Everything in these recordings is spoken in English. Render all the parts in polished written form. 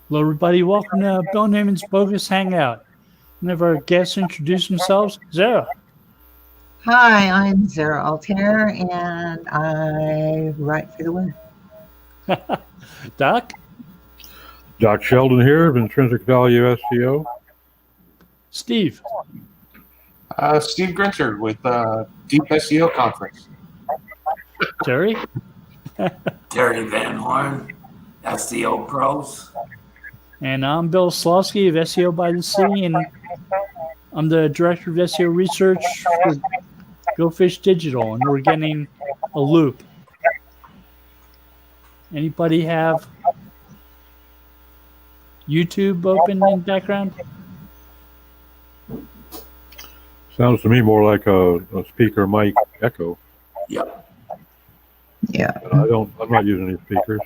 Hello, everybody. Welcome to Bill Newman's Bogus Hangout. And have our guests introduce themselves. Zara. Hi, I'm Zara Altair, and I write for the web. Doc. Doc Sheldon here of Intrinsic Value SEO. Steve. Steve Grinter with Deep SEO Conference. Terry. Terry van Horne, SEO Pros. And I'm Bill Slosky of SEO by the Sea, and I'm the Director of SEO Research for Go Fish Digital, and we're getting a loop. Anybody have YouTube open in the background? Sounds to me more like a speaker mic echo. Yep. Yeah. I'm not using any speakers.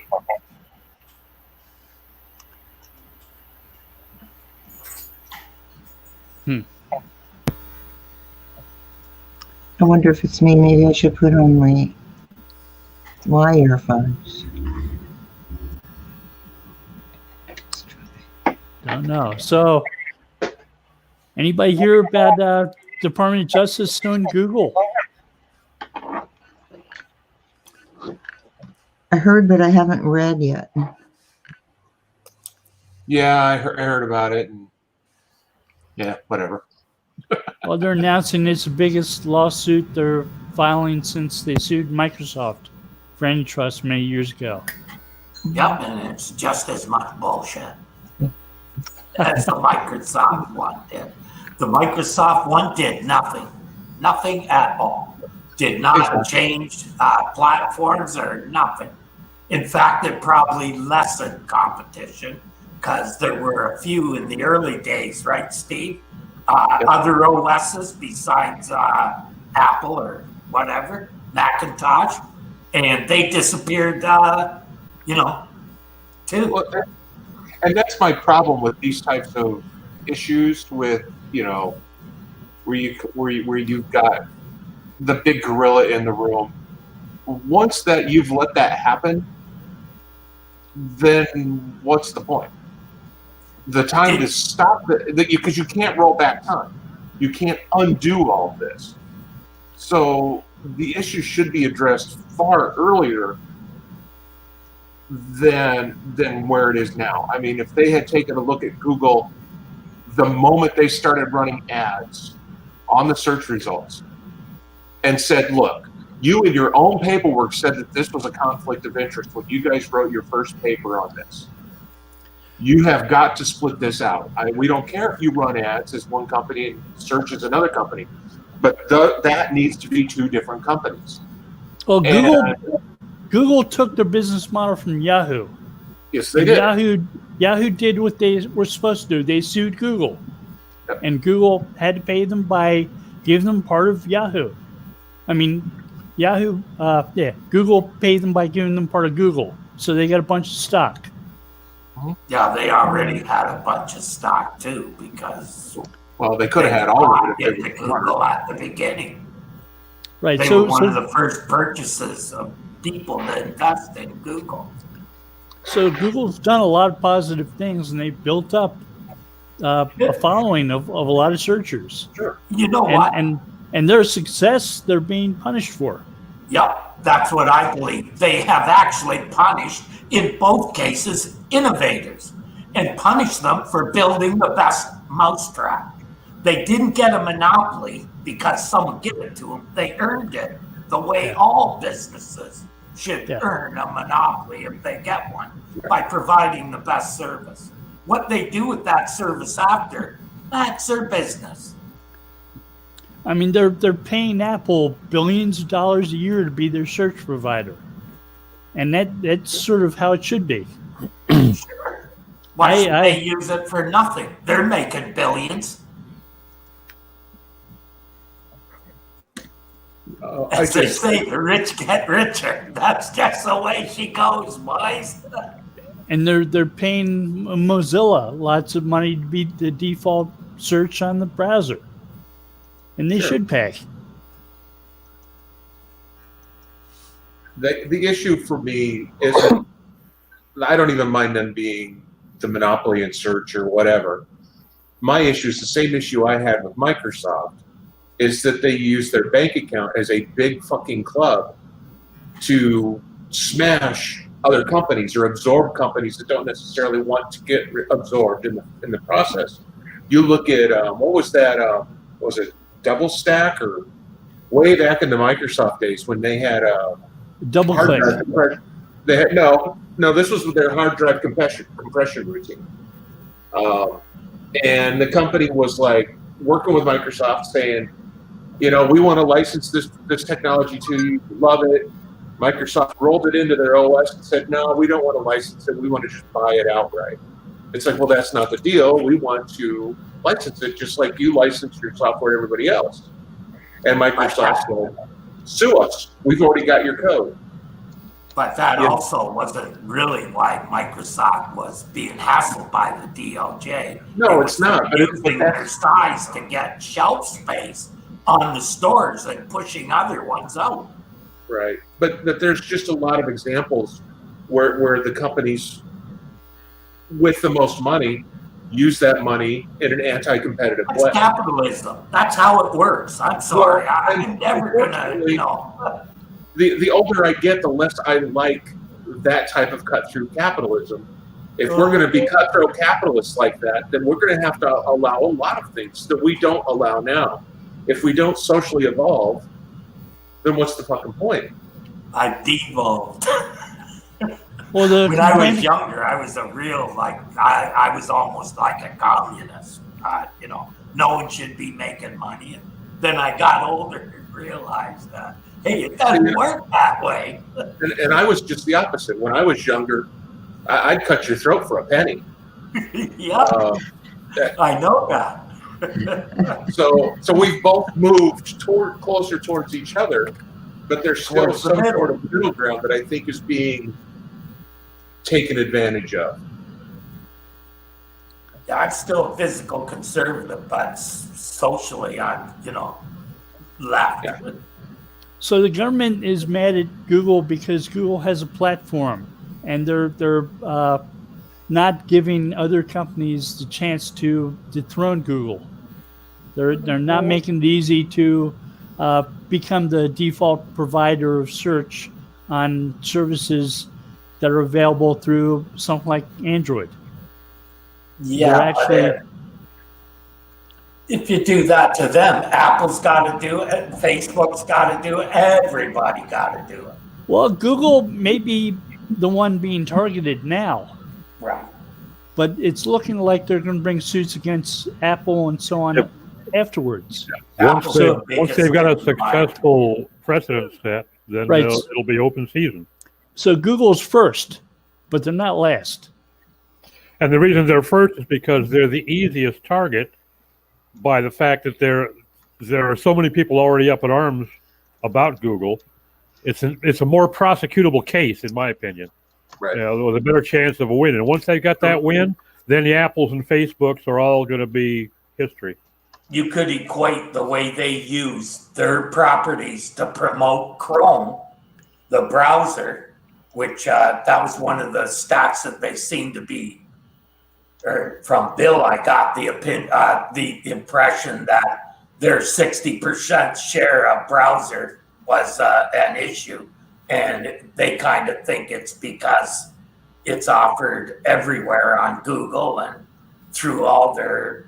I wonder if it's me. Maybe I should put on my earphones. Don't know. So, anybody hear about Department of Justice suing Google? I heard, but I haven't read yet. Yeah, I heard about it. And yeah, whatever. Well, they're announcing it's the biggest lawsuit they're filing since they sued Microsoft for antitrust many years ago. Yep, and it's just as much bullshit as the Microsoft one did. The Microsoft one did nothing. Nothing at all. Did not change platforms or nothing. In fact, it probably lessened competition because there were a few in the early days, right, Steve? Other OSs besides Apple or whatever, Macintosh, and they disappeared, too. Well, and that's my problem with these types of issues with, where you've got the big gorilla in the room. Once that you've let that happen, then what's the point? The time to stop because you can't roll back time. You can't undo all this. So the issue should be addressed far earlier than where it is now. I mean, if they had taken a look at Google the moment they started running ads on the search results and said, look, you in your own paperwork said that this was a conflict of interest when you guys wrote your first paper on this. You have got to split this out. We don't care if you run ads as one company and search as another company, but that needs to be two different companies. Well, Google took their business model from Yahoo. Yes, they did. Yahoo did what they were supposed to do. They sued Google. Yep. And Google had to pay them by giving them part of Yahoo. I mean, Google paid them by giving them part of Google. So they got a bunch of stock. Yeah, they already had a bunch of stock too, because they could have had all of it if they Google at the beginning. Right. They were one of the first purchases of people to invest in Google. So Google's done a lot of positive things, and they've built up a following of a lot of searchers. Sure. You know what? And their success, they're being punished for. Yep, that's what I believe. They have actually punished, in both cases, innovators and punished them for building the best mousetrap. They didn't get a monopoly because someone gave it to them. They earned it the way all businesses should earn a monopoly if they get one, by providing the best service. What they do with that service after, that's their business. I mean, they're paying Apple billions of dollars a year to be their search provider, and that's sort of how it should be. Sure. Why should they use it for nothing? They're making billions. As they say, the rich get richer. That's just the way she goes, boys. And they're paying Mozilla lots of money to be the default search on the browser. And they should pay. The issue for me isn't, I don't even mind them being the monopoly in search or whatever. My issue is the same issue I had with Microsoft, is that they use their bank account as a big fucking club to smash other companies or absorb companies that don't necessarily want to get absorbed in the process. You look at what was that? Was it Double Stack or way back in the Microsoft days when they had Double hard click. drive compression? They had no. This was with their hard drive compression routine, and the company was like working with Microsoft, saying, we want to license this technology to you. Love it. Microsoft rolled it into their OS and said, no, we don't want to license it. We want to just buy it outright. It's like, well, that's not the deal. We want to license it just like you license your software to everybody else. And Microsoft said, sue us. We've already got your code. But that also wasn't really why Microsoft was being hassled by the DOJ. No, it's not. But using their size to get shelf space on the stores and pushing other ones out. Right. But there's just a lot of examples where the companies with the most money use that money in an anti-competitive way. That's capitalism. That's how it works. I'm sorry. I'm never going to, The older I get, the less I like that type of cut-through capitalism. If we're going to be cutthroat capitalists like that, then we're going to have to allow a lot of things that we don't allow now. If we don't socially evolve, then what's the fucking point? I devolved. Well, when I was younger, I was a real, I was almost like a communist. No one should be making money. And then I got older and realized that, hey, it doesn't work that way. And I was just the opposite. When I was younger, I'd cut your throat for a penny. Yeah, I know that. So we've both moved closer towards each other, but there's still some sort of middle ground that I think is being taken advantage of. I'm still a physical conservative, but socially, I'm, left. Yeah. So the government is mad at Google because Google has a platform, and they're not giving other companies the chance to dethrone Google. They're not making it easy to become the default provider of search on services that are available through something like Android. Yeah, if you do that to them, Apple's got to do it, Facebook's got to do it, everybody got to do it. Well, Google may be the one being targeted now, Right. but it's looking like they're going to bring suits against Apple and so on afterwards. Once Apple's the they've biggest got a provider. successful precedent set, then Right. it'll be open season. So Google's first, but they're not last. And the reason they're first is because they're the easiest target by the fact that there are so many people already up in arms about Google. It's a more prosecutable case, in my opinion. Right. With a better chance of a win. And once they've got that win, then the Apples and Facebooks are all going to be history. You could equate the way they use their properties to promote Chrome, the browser, which that was one of the stats that they seem to be, or from Bill, I got the impression that their 60% share of browser was an issue. And they kind of think it's because it's offered everywhere on Google and through all their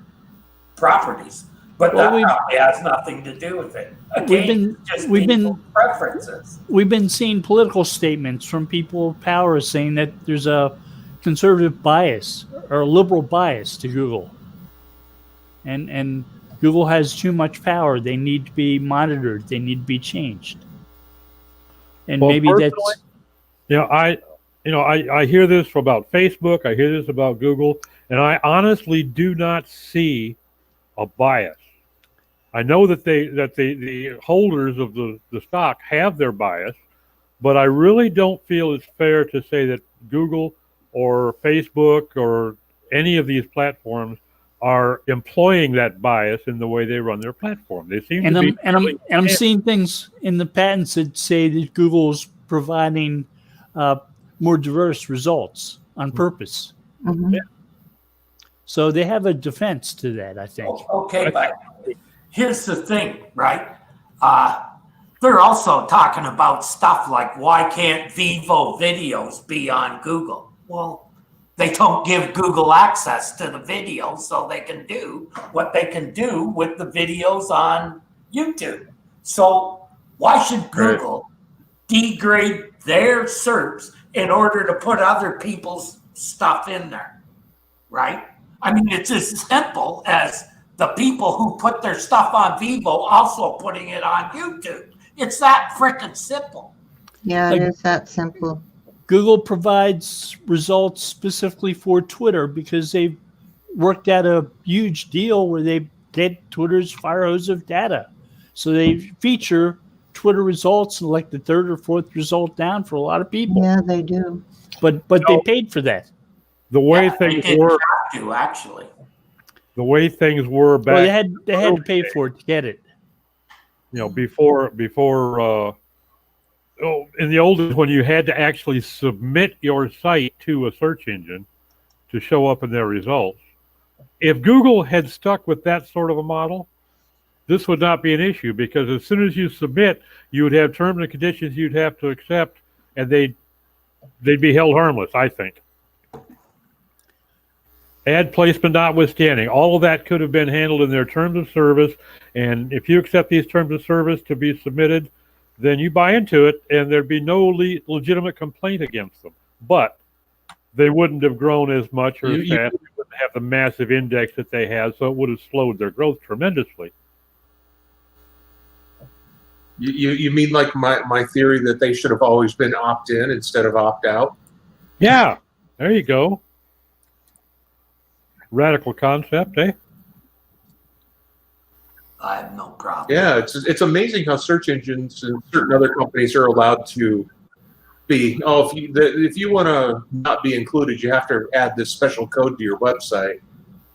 properties. But that probably has nothing to do with it. Again, we've been preferences. We've been seeing political statements from people of power saying that there's a conservative bias or a liberal bias to Google, and Google has too much power. They need to be monitored. They need to be changed. And Well, maybe that's I hear this about Facebook. I hear this about Google, and I honestly do not see a bias. I know that the holders of the stock have their bias, but I really don't feel it's fair to say that Google or Facebook or any of these platforms are employing that bias in the way they run their platform. They seem to be. I'm seeing things in the patents that say that Google's providing more diverse results on purpose. Mm-hmm. So they have a defense to that, I think. Okay, but here's the thing, right? They're also talking about stuff like, why can't Vivo videos be on Google? Well, they don't give Google access to the videos, so they can do what they can do with the videos on YouTube. So why should Google degrade their search in order to put other people's stuff in there, right? I mean, it's as simple as the people who put their stuff on Vivo also putting it on YouTube. It's that freaking simple. Yeah, it is that simple. Google provides results specifically for Twitter because they've worked out a huge deal where they get Twitter's fire hose of data. So they feature Twitter results and like the third or fourth result down for a lot of people. Yeah, they do. But they paid for that. The way They things didn't were, have to, actually. the way things were back, Well, they had to pay for it to get it. before in the old days when you had to actually submit your site to a search engine to show up in their results. If Google had stuck with that sort of a model, this would not be an issue, because as soon as you submit, you would have terms and conditions you'd have to accept, and they'd be held harmless, I think. Ad placement notwithstanding, all of that could have been handled in their terms of service, and if you accept these terms of service to be submitted, then you buy into it, and there'd be no legitimate complaint against them. But they wouldn't have grown as much or as fast. They wouldn't have the massive index that they have, so it would have slowed their growth tremendously. You mean like my theory that they should have always been opt-in instead of opt-out? Yeah, there you go. Radical concept, eh? I have no problem. Yeah, it's amazing how search engines and certain other companies are allowed to be. Oh, if you want to not be included, you have to add this special code to your website,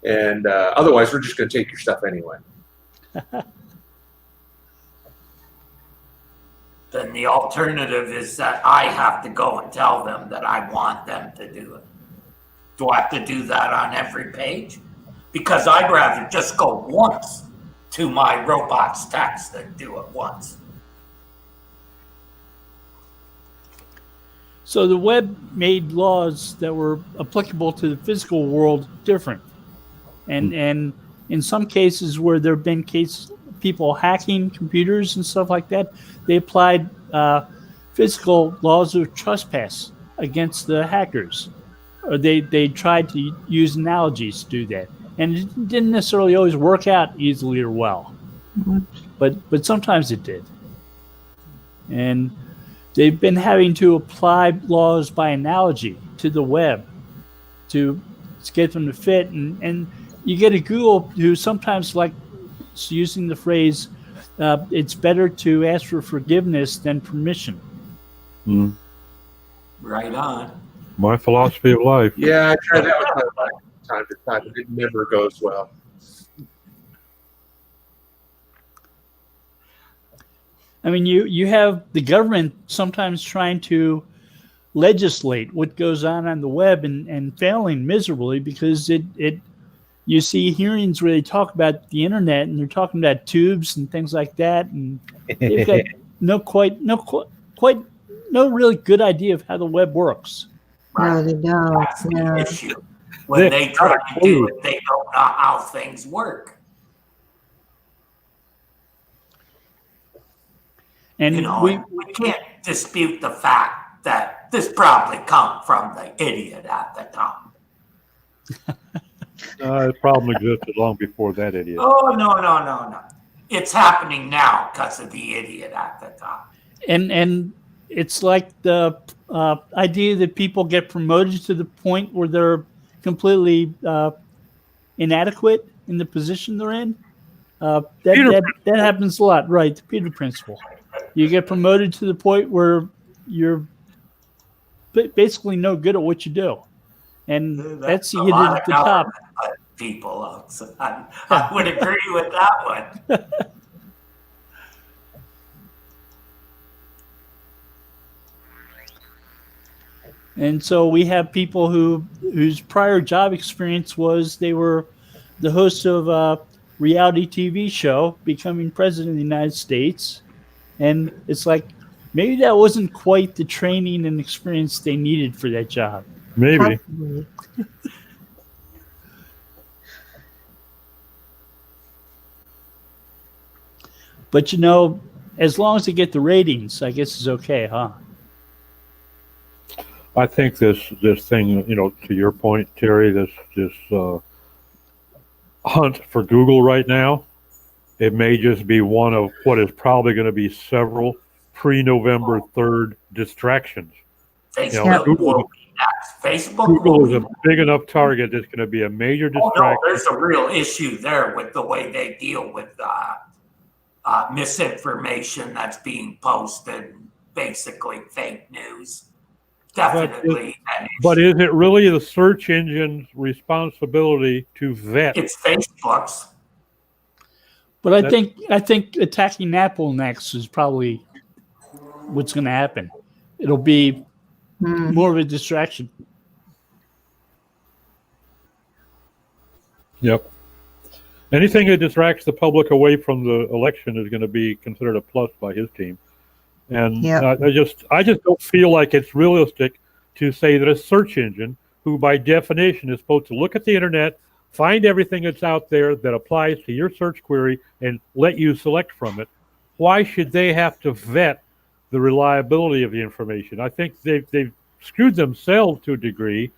and otherwise, we're just going to take your stuff anyway. Then the alternative is that I have to go and tell them that I want them to do it. Do I have to do that on every page? Because I'd rather just go once to my robots text than do it once. So the web made laws that were applicable to the physical world different. And in some cases where there have been cases people hacking computers and stuff like that, they applied physical laws of trespass against the hackers. Or they tried to use analogies to do that. And it didn't necessarily always work out easily or well. But sometimes it did. And they've been having to apply laws by analogy to the web to get them to fit. And you get a Google who sometimes like using the phrase, it's better to ask for forgiveness than permission. Mm. Right on. My philosophy of life. Yeah, I tried that with my wife from time to time. It never goes well. I mean, you have the government sometimes trying to legislate what goes on the web and failing miserably because you see hearings where they talk about the internet and they're talking about tubes and things like that, and they've got no really good idea of how the web works. No, they don't. That's the Yeah. issue. When they try to do it, they don't know how things work. And we can't dispute the fact that this probably come from the idiot at the top. The problem existed long before that idiot. Oh, no. It's happening now because of the idiot at the top. And it's like the idea that people get promoted to the point where they're completely inadequate in the position they're in. That happens a lot, right? The Peter Principle. You get promoted to the point where you're basically no good at what you do, and that's you get at the top. People, so I would agree with that one. And so we have people whose prior job experience was they were the host of a reality TV show, becoming president of the United States. And it's like, maybe that wasn't quite the training and experience they needed for that job. Maybe. Possibly. But as long as they get the ratings, I guess it's okay, huh? I think this thing, to your point, Terry, this hunt for Google right now, it may just be one of what is probably going to be several pre-November 3rd distractions. Facebook will be next. Facebook Google will is a big enough target that's going to be a major distraction. Oh, no, there's a real issue there with the way they deal with misinformation that's being posted, basically fake news. Definitely an issue. But is it really the search engine's responsibility to vet? It's Facebook's. But I think attacking Apple next is probably what's going to happen. It'll be more of a distraction. Yep. Anything that distracts the public away from the election is going to be considered a plus by his team. And I just don't feel like it's realistic to say that a search engine, who by definition is supposed to look at the internet, find everything that's out there that applies to your search query, and let you select from it, why should they have to vet the reliability of the information? I think they've screwed themselves to a degree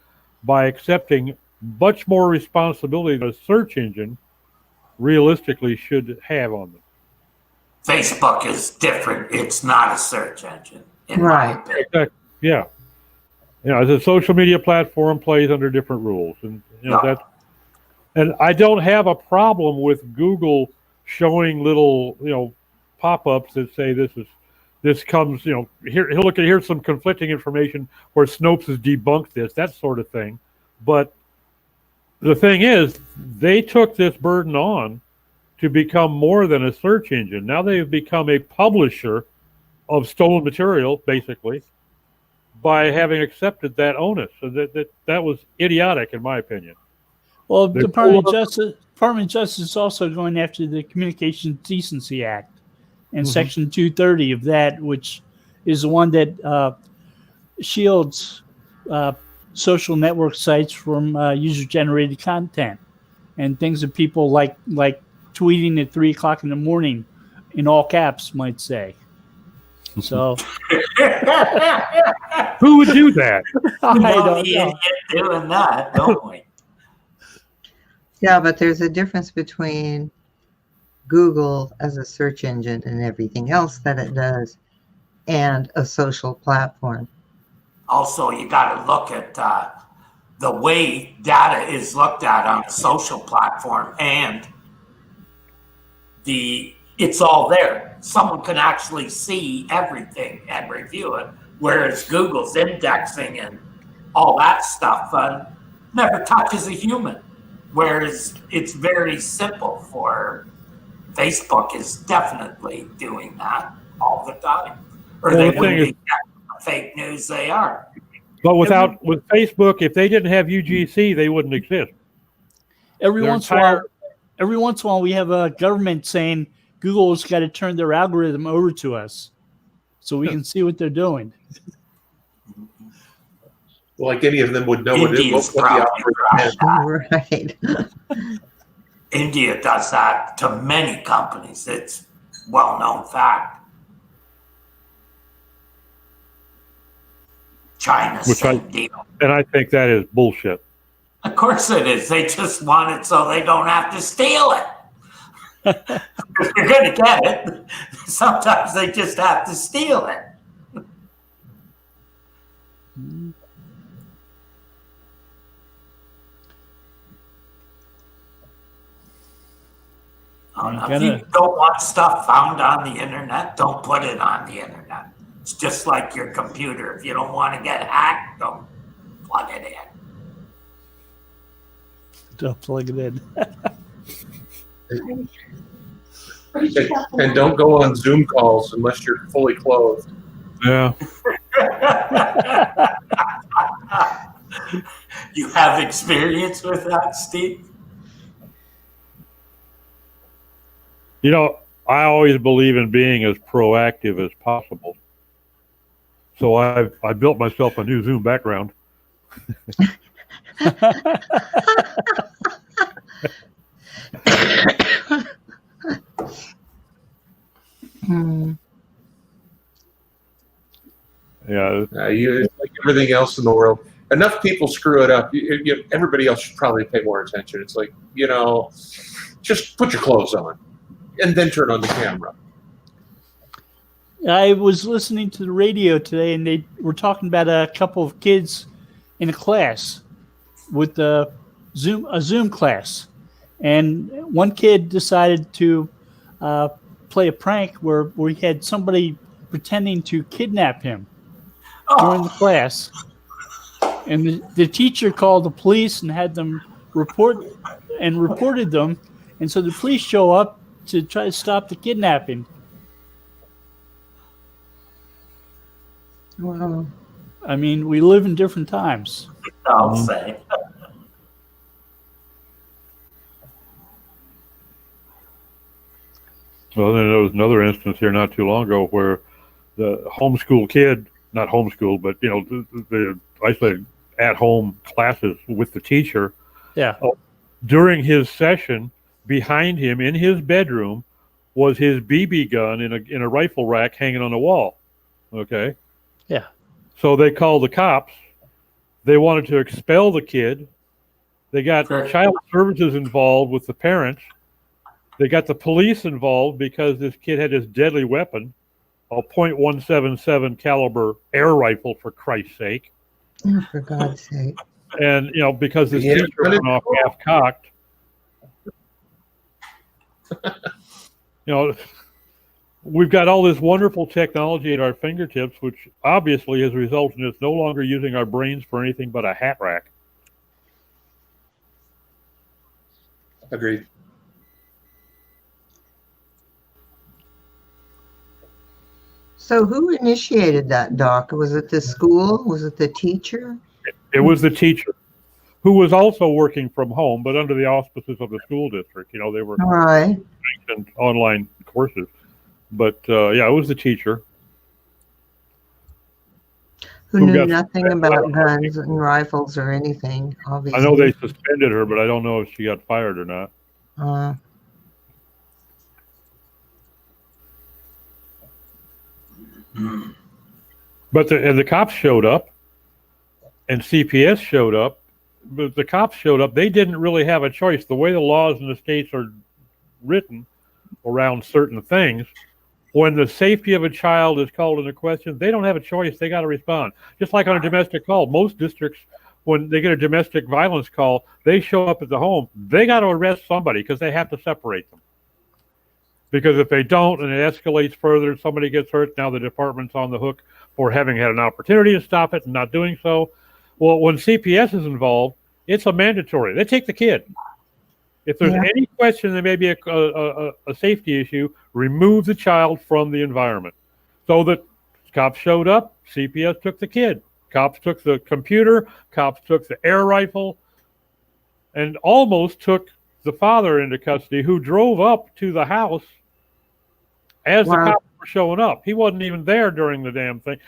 by accepting much more responsibility than a search engine realistically should have on them. Facebook is different. It's not a search engine. Right. Exactly. Yeah. As a social media platform, plays under different rules, and and I don't have a problem with Google showing little pop-ups that say this comes here's some conflicting information where Snopes has debunked this, that sort of thing. But the thing is, they took this burden on to become more than a search engine. Now they've become a publisher of stolen material, basically, by having accepted that onus. So that was idiotic, in my opinion. Well, the Department of Justice is also going after the Communications Decency Act and Section 230 of that, which is the one that shields social network sites from user-generated content and things that people like tweeting at 3 o'clock in the morning in all caps might say. So who would do that? I don't the know. idiot doing that, don't we? Yeah, but there's a difference between Google as a search engine and everything else that it does and a social platform. Also, you got to look at the way data is looked at on a social platform, and it's all there. Someone can actually see everything and review it, whereas Google's indexing and all that stuff never touches a human. Whereas it's very simple for Facebook is definitely doing that all the time, or they wouldn't be fake news they are. But with Facebook, if they didn't have UGC, they wouldn't exist. Every once in a while, we have a government saying Google's got to turn their algorithm over to us so we can see what they're doing. Like any of them would know what the algorithm is. Right. India does that to many companies. It's well-known fact. China, same deal. And I think that is bullshit. Of course it is. They just want it so they don't have to steal it. If you're going to get it, sometimes they just have to steal it. If you don't want stuff found on the internet, don't put it on the internet. It's just like your computer. If you don't want to get hacked, don't plug it in. Don't plug it in. And don't go on Zoom calls unless you're fully clothed. Yeah. You have experience with that, Steve? You know, I always believe in being as proactive as possible. So I built myself a new Zoom background. Yeah. It's like everything else in the world. Enough people screw it up. Everybody else should probably pay more attention. It's like, just put your clothes on and then turn on the camera. I was listening to the radio today, and they were talking about a couple of kids in a class with a Zoom class, and one kid decided to play a prank where he had somebody pretending to kidnap him during the class, and the teacher called the police and had them reported them, and so the police show up to try to stop the kidnapping. Wow. I mean, we live in different times. I'll say. Well, then there was another instance here not too long ago where the homeschool kid, not homeschool, but the isolated at-home classes with the teacher. Yeah. During his session, behind him in his bedroom was his BB gun in a rifle rack hanging on the wall. Okay. Yeah. So they called the cops. They wanted to expel the kid. They got child services involved with the parents. They got the police involved because this kid had this deadly weapon, a .177 caliber air rifle, for Christ's sake. Oh, for God's sake. And, because this teacher went off half-cocked. We've got all this wonderful technology at our fingertips, which obviously has resulted in us no longer using our brains for anything but a hat rack. Agreed. So who initiated that, Doc? Was it the school? Was it the teacher? It was the teacher, who was also working from home, but under the auspices of the school district. They were All right. in online courses. But, it was the teacher. Who Who knew got nothing suspended? about guns and rifles or anything, obviously. I know they suspended her, but I don't know if she got fired or not. But the cops showed up, and CPS showed up. But the cops showed up. They didn't really have a choice. The way the laws in the states are written around certain things, when the safety of a child is called into question, they don't have a choice. They got to respond. Just like on a domestic call, most districts, when they get a domestic violence call, they show up at the home. They got to arrest somebody because they have to separate them. Because if they don't, and it escalates further, somebody gets hurt, now the department's on the hook for having had an opportunity to stop it and not doing so. Well, when CPS is involved, it's a mandatory. They take the kid. If there's any question there may be a safety issue, remove the child from the environment. So that cops showed up, CPS took the kid. Cops took the computer, cops took the air rifle, and almost took the father into custody, who drove up to the house as the cops were showing up. He wasn't even there during the damn thing.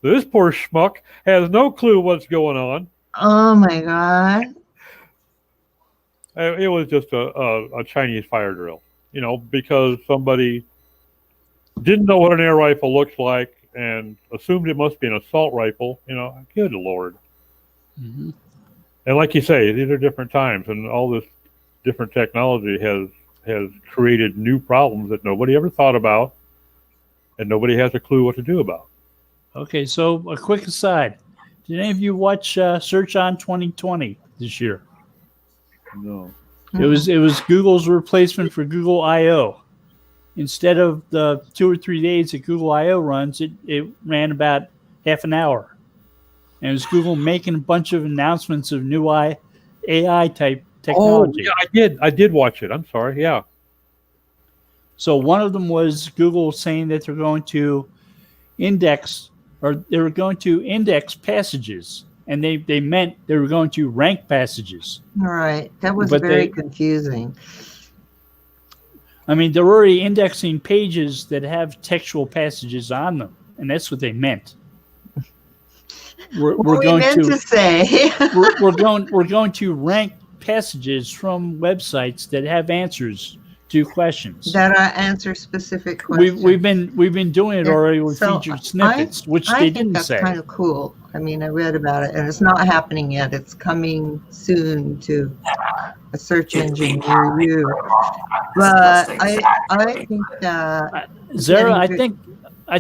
This poor schmuck has no clue what's going on. Oh, my God. It was just a Chinese fire drill, because somebody didn't know what an air rifle looks like and assumed it must be an assault rifle. Good Lord. Mm-hmm. And like you say, these are different times, and all this different technology has created new problems that nobody ever thought about, and nobody has a clue what to do about. Okay, so a quick aside. Did any of you watch Search On 2020 this year? No. It was Google's replacement for Google I/O. Instead of the 2 or 3 days that Google I/O runs, it ran about half an hour. And it was Google making a bunch of announcements of new AI type technology. Oh, yeah, I did watch it. I'm sorry. Yeah. So one of them was Google saying that they're going to index passages and they meant they were going to rank passages. Right. That was But very they- confusing. I mean, they're already indexing pages that have textual passages on them, and that's what they meant. We're What we going meant to say. we're going to rank passages from websites that have answers to questions. that answer specific questions. We've been doing it Yeah, already with so featured snippets, which I they think didn't that's say. kind of cool. I mean, I read about it, and it's not happening yet. It's coming soon to a search It's engine been near happening you. for a long time. It's But just I think Zara, I getting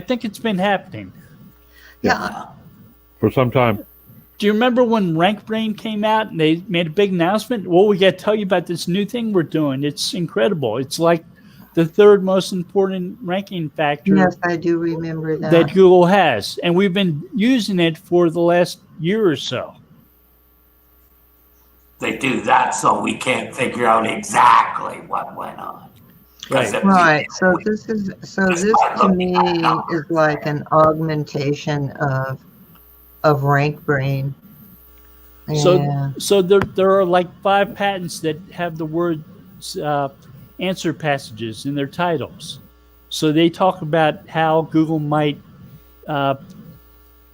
think it's been happening. yeah, For some time. Do you remember when Rank Brain came out and they made a big announcement? Well, we got to tell you about this new thing we're doing. It's incredible. It's like the third most important ranking factor yes, I do remember that. that Google has, and we've been using it for the last year or so. They do that so we can't figure out exactly what went on. 'Cause if we- Right. So this to me is like an augmentation of Rank Brain. Yeah. So there are like 5 patents that have the word answer passages in their titles. So they talk about how Google might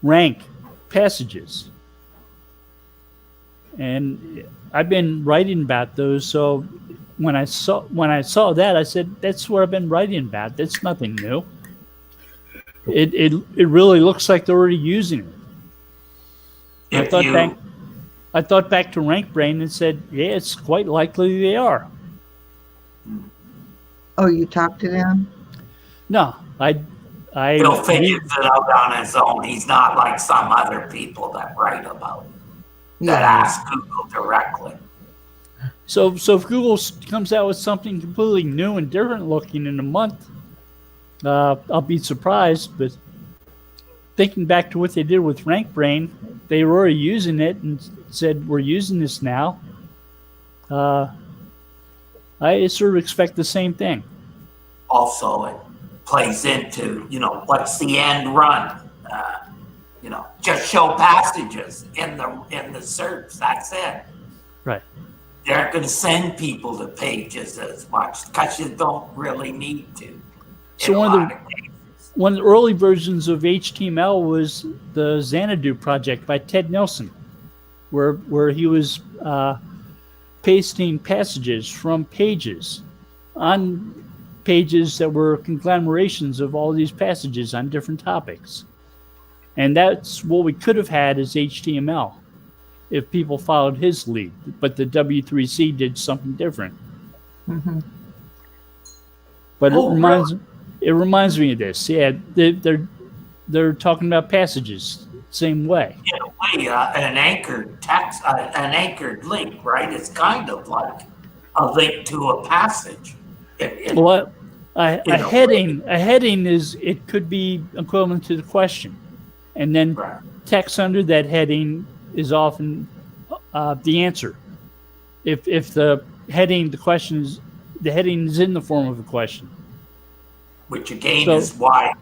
rank passages. And I've been writing about those. So when I saw that, I said, that's what I've been writing about. That's nothing new. It really looks like they're already using it. if I thought back to Rank Brain and said, yeah, it's quite likely they are. Oh, you talked to them? No, Bill figures it out on his own. He's not like some other people that write about it, that ask Google directly. So if Google comes out with something completely new and different looking in a month, I'll be surprised. But thinking back to what they did with Rank Brain, they were already using it and said, we're using this now. I sort of expect the same thing. Also, it plays into, what's the end run? Just show passages in the search. That's it. Right. They aren't going to send people to pages as much because you don't really need to. So one of the early versions of HTML was the Xanadu project by Ted Nelson, where he was pasting passages from pages on pages that were conglomerations of all these passages on different topics. And that's what we could have had as HTML if people followed his lead. But the W3C did something different. Mm-hmm. But Oh, it reminds me of this. Yeah, they're talking about passages same way. In a way, an anchored text, an anchored link, right? It's kind of like a link to a passage. Well, a heading is, it could be equivalent to the question, and then Right. text under that heading is often the answer. If the heading is in the form of a question. Which again So- is why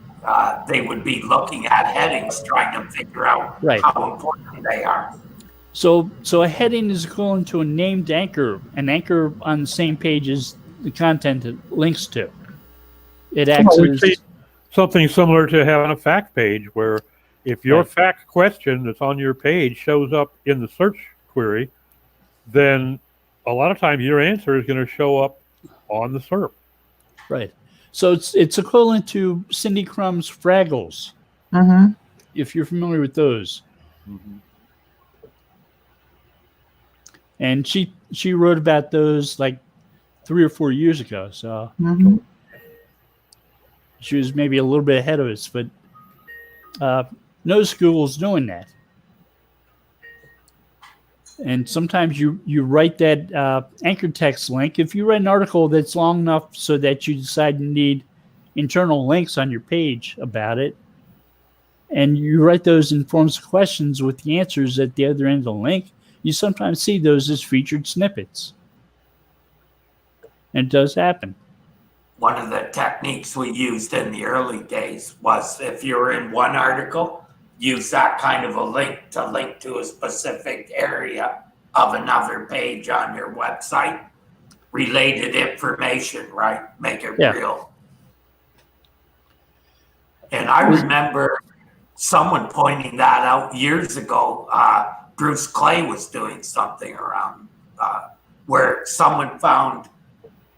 they would be looking at headings, trying to figure out Right. how important they are. So a heading is equivalent to a named anchor, an anchor on the same page as the content it links to. It acts Well, we'd as say something similar to having a fact page, where if your Right. fact question that's on your page shows up in the search query, then a lot of times your answer is going to show up on the SERP. right. So it's equivalent to Cindy Crumb's Fraggles, Mm-hmm. if you're familiar with those. And she wrote about those like 3 or 4 years ago. So Mm-hmm. she was maybe a little bit ahead of us, but notice Google's doing that. And sometimes you write that anchor text link. If you write an article that's long enough so that you decide you need internal links on your page about it, and you write those in forms of questions with the answers at the other end of the link, you sometimes see those as featured snippets. And it does happen. One of the techniques we used in the early days was if you were in one article use that kind of a link to a specific area of another page on your website. Related information, right? Make it real. And I remember someone pointing that out years ago. Bruce Clay was doing something around where someone found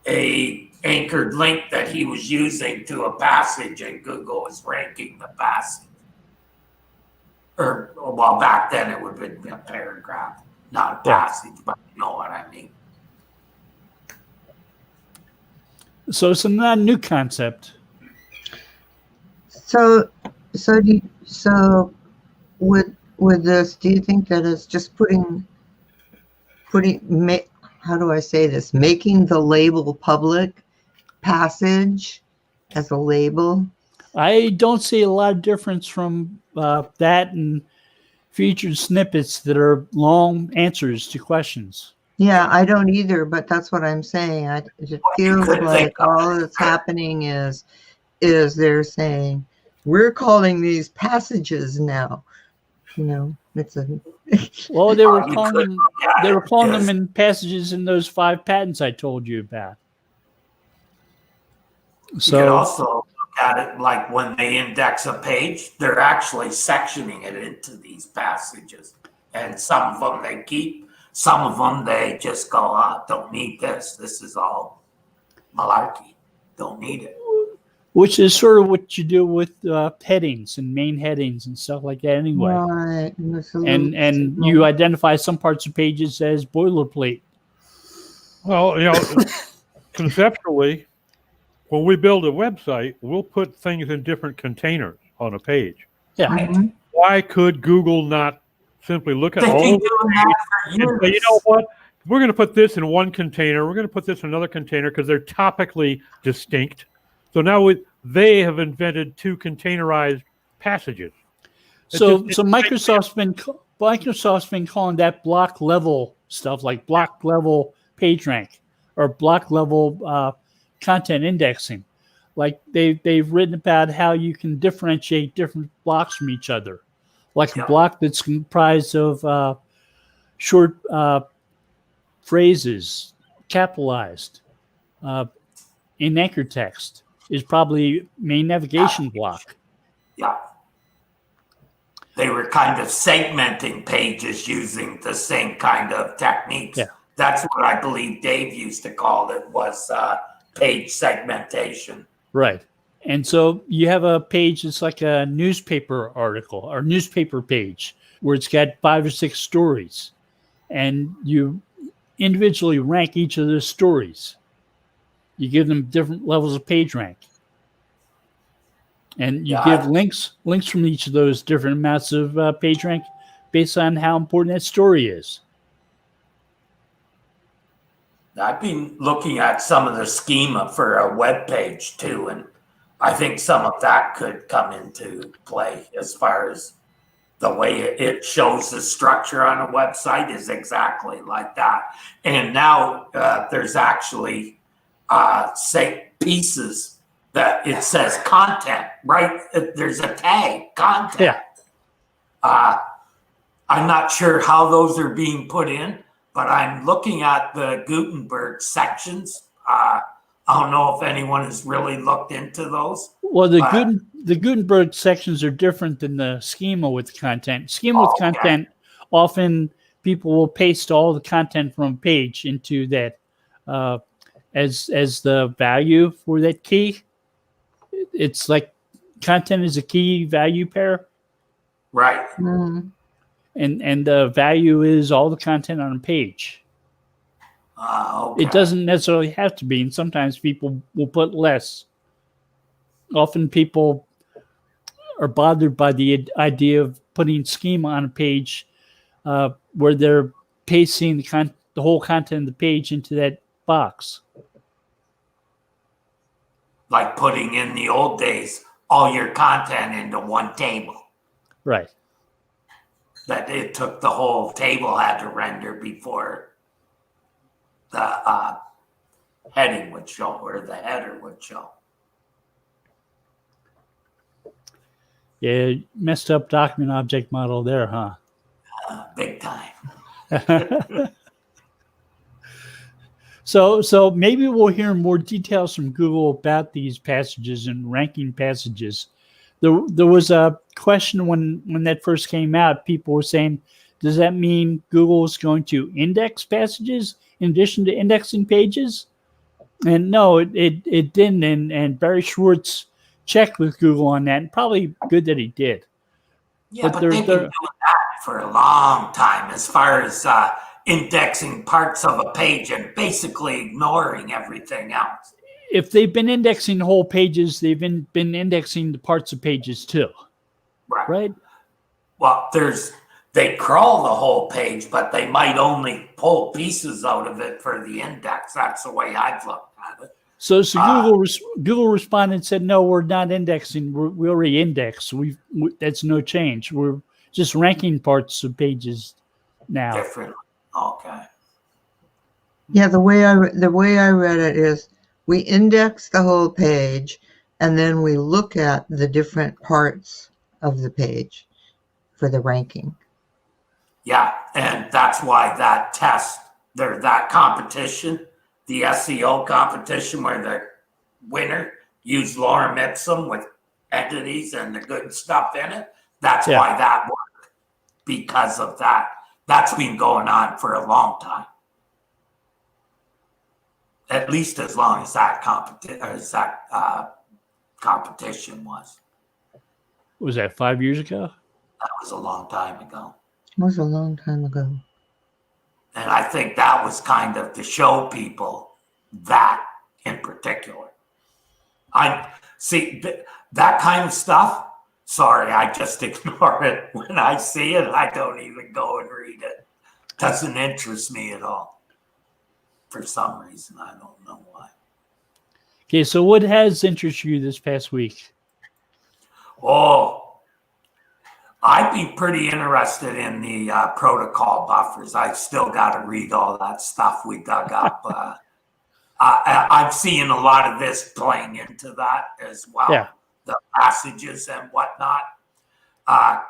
a anchored link that he was using to a passage, and Google was ranking the passage. Or, well, back then it would have been a paragraph, not a passage, but you know what I mean. So it's not a new concept. So with this, do you think that it's just how do I say this? Making the label public, passage as a label? I don't see a lot of difference from that and featured snippets that are long answers to questions. Yeah, I don't either, but that's what I'm saying. It feels like all that's happening is they're saying, we're calling these passages now. You know, it's a well, they were calling them in passages in those 5 patents I told you about. So you can also look at it like when they index a page, they're actually sectioning it into these passages, and some of them they keep. Some of them, they just go, don't need this. This is all malarkey. Don't need it. Which is sort of what you do with headings and main headings and stuff like that anyway. Right. And you identify some parts of pages as boilerplate. Well, conceptually, when we build a website, we'll put things in different containers on a page. Yeah. Mm-hmm. Why could Google not simply look at all of the pages and say, you know what? We're going to put this in one container. We're going to put this in another container because they're topically distinct. So now they have invented 2 containerized passages. So Microsoft's been calling that block level stuff, like block level PageRank or block level content indexing. Like they've written about how you can differentiate different blocks from each other, like a block that's comprised of short phrases, capitalized, in anchor text is probably main navigation block. Yeah. They were kind of segmenting pages using the same kind of techniques. Yeah. That's what I believe Dave used to call it, was page segmentation. Right. And so you have a page that's like a newspaper article or newspaper page where it's got 5 or 6 stories, and you individually rank each of those stories. You give them different levels of page rank. And you give links from each of those different amounts of page rank based on how important that story is. I've been looking at some of the schema for a web page too, and I think some of that could come into play as far as the way it shows the structure on a website is exactly like that. And now there's actually say pieces that it says content, right? There's a tag, content. Yeah. I'm not sure how those are being put in, but I'm looking at the Gutenberg sections. I don't know if anyone has really looked into those. Well, the Gutenberg sections are different than the schema with content. Schema with content, often people will paste all the content from a page into that as the value for that key. It's like content is a key value pair. Right. Mm-hmm. And the value is all the content on a page. Okay. It doesn't necessarily have to be, and sometimes people will put less. Often people are bothered by the idea of putting schema on a page where they're pasting the whole content of the page into that box. Like putting in the old days all your content into one table. Right. That it took the whole table had to render before the heading would show or the header would show. Yeah, messed up document object model there, huh? Big time. So maybe we'll hear more details from Google about these passages and ranking passages. There was a question when that first came out. People were saying, does that mean Google is going to index passages in addition to indexing pages? And no, it didn't. And Barry Schwartz checked with Google on that, and probably good that he did. Yeah, But but they're- they've been they're- doing that for a long time as far as indexing parts of a page and basically ignoring everything else. If they've been indexing whole pages, they've been indexing the parts of pages too, right? Well, they crawl the whole page, but they might only pull pieces out of it for the index. That's the way I've looked at it. So Google responded and said, no, we're not indexing. We already index. That's no change. We're just ranking parts of pages now. Different. Okay. Yeah, the way I read it is we index the whole page, and then we look at the different parts of the page for the ranking. Yeah, and that's why that that competition, the SEO competition where the winner used lorem ipsum with entities and the good stuff in it, that's why that worked, because of that. That's been going on for a long time. At least as long as that competition was. Was that 5 years ago? That was a long time ago. It was a long time ago. And I think that was kind of to show people that in particular. I see that kind of stuff. Sorry, I just ignore it. When I see it, I don't even go and read it. Doesn't interest me at all. For some reason, I don't know why. Okay, so what has interested you this past week? Oh, I'd be pretty interested in the protocol buffers. I've still got to read all that stuff we dug up. I'm seeing a lot of this playing into that as well. Yeah. The passages and whatnot. I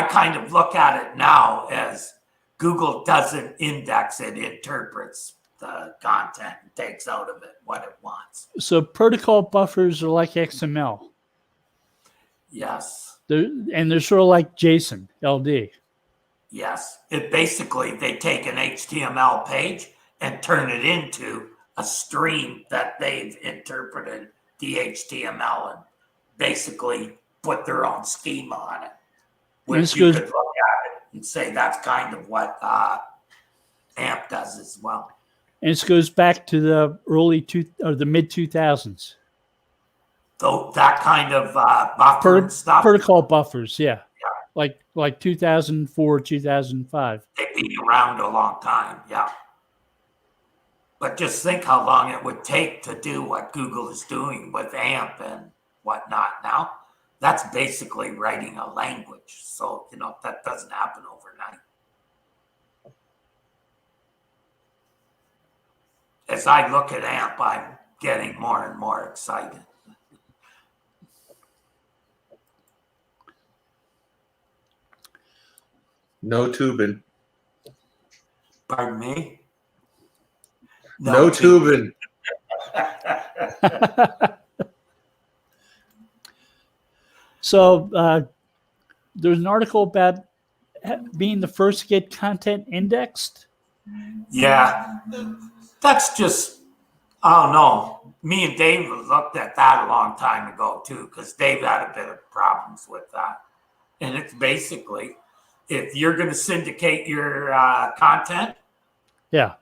kind of look at it now as Google doesn't index it, interprets the content and takes out of it what it wants. So protocol buffers are like XML. Yes. They're sort of like JSON, LD. Yes. It basically, they take an HTML page and turn it into a stream that they've interpreted the HTML and basically put their own schema on it. Which you could look at it and say that's kind of what AMP does as well. And this goes back to the mid 2000s. So that kind of buffer and stuff. Protocol buffers, yeah. Like 2004, 2005. They've been around a long time, yeah. But just think how long it would take to do what Google is doing with AMP and whatnot now. That's basically writing a language. So, that doesn't happen overnight. As I look at AMP, I'm getting more and more excited. No tubing. Pardon me? No tubing. So there's an article about being the first to get content indexed. Yeah, that's just, oh no. Me and Dave looked at that a long time ago too, because Dave had a bit of problems with that. And it's basically, if you're going to syndicate your content, Yeah.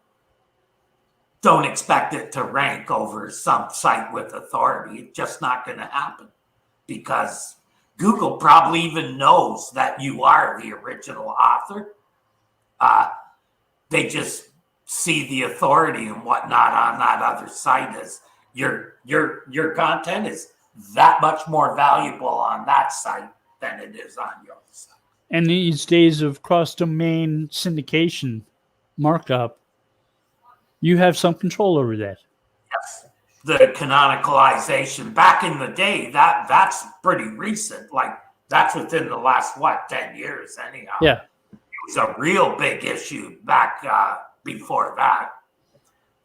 don't expect it to rank over some site with authority. It's just not going to happen because Google probably even knows that you are the original author. They just see the authority and whatnot on that other site as your content is that much more valuable on that site than it is on your site. And these days of cross-domain syndication markup, you have some control over that. Yes. The canonicalization back in the day, that's pretty recent, like That's within the last, 10 years anyhow. Yeah. It was a real big issue back before that.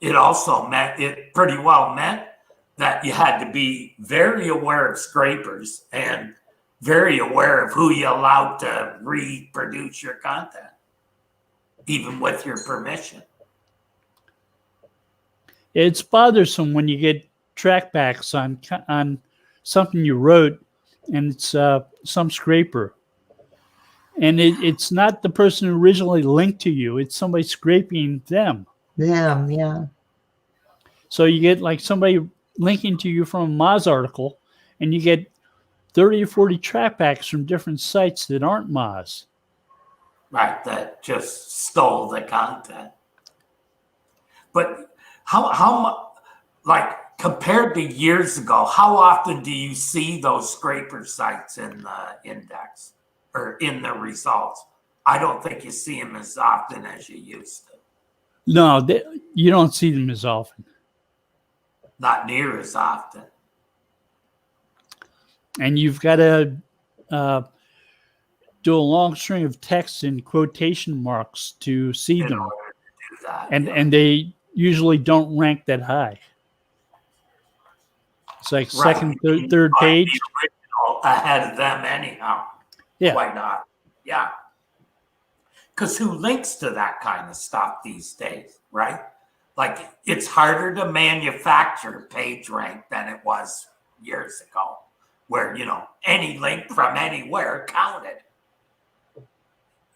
It also pretty well meant that you had to be very aware of scrapers and very aware of who you allowed to reproduce your content, even with your permission. It's bothersome when you get trackbacks on something you wrote, and it's some scraper, and it's not the person who originally linked to you; it's somebody scraping them. Yeah. So you get like somebody linking to you from a Moz article, and you get 30 or 40 trackbacks from different sites that aren't Moz. Right, that just stole the content. But how like compared to years ago, how often do you see those scraper sites in the index or in the results? I don't think you see them as often as you used to. No, you don't see them as often. Not near as often. And you've got to do a long string of text in quotation marks to see In them. order to do that. And they usually don't rank that high. It's like second, third page. The original ahead of them anyhow. Yeah. Why not? Yeah. Because who links to that kind of stuff these days, right? Like, it's harder to manufacture PageRank than it was years ago, where, any link from anywhere counted.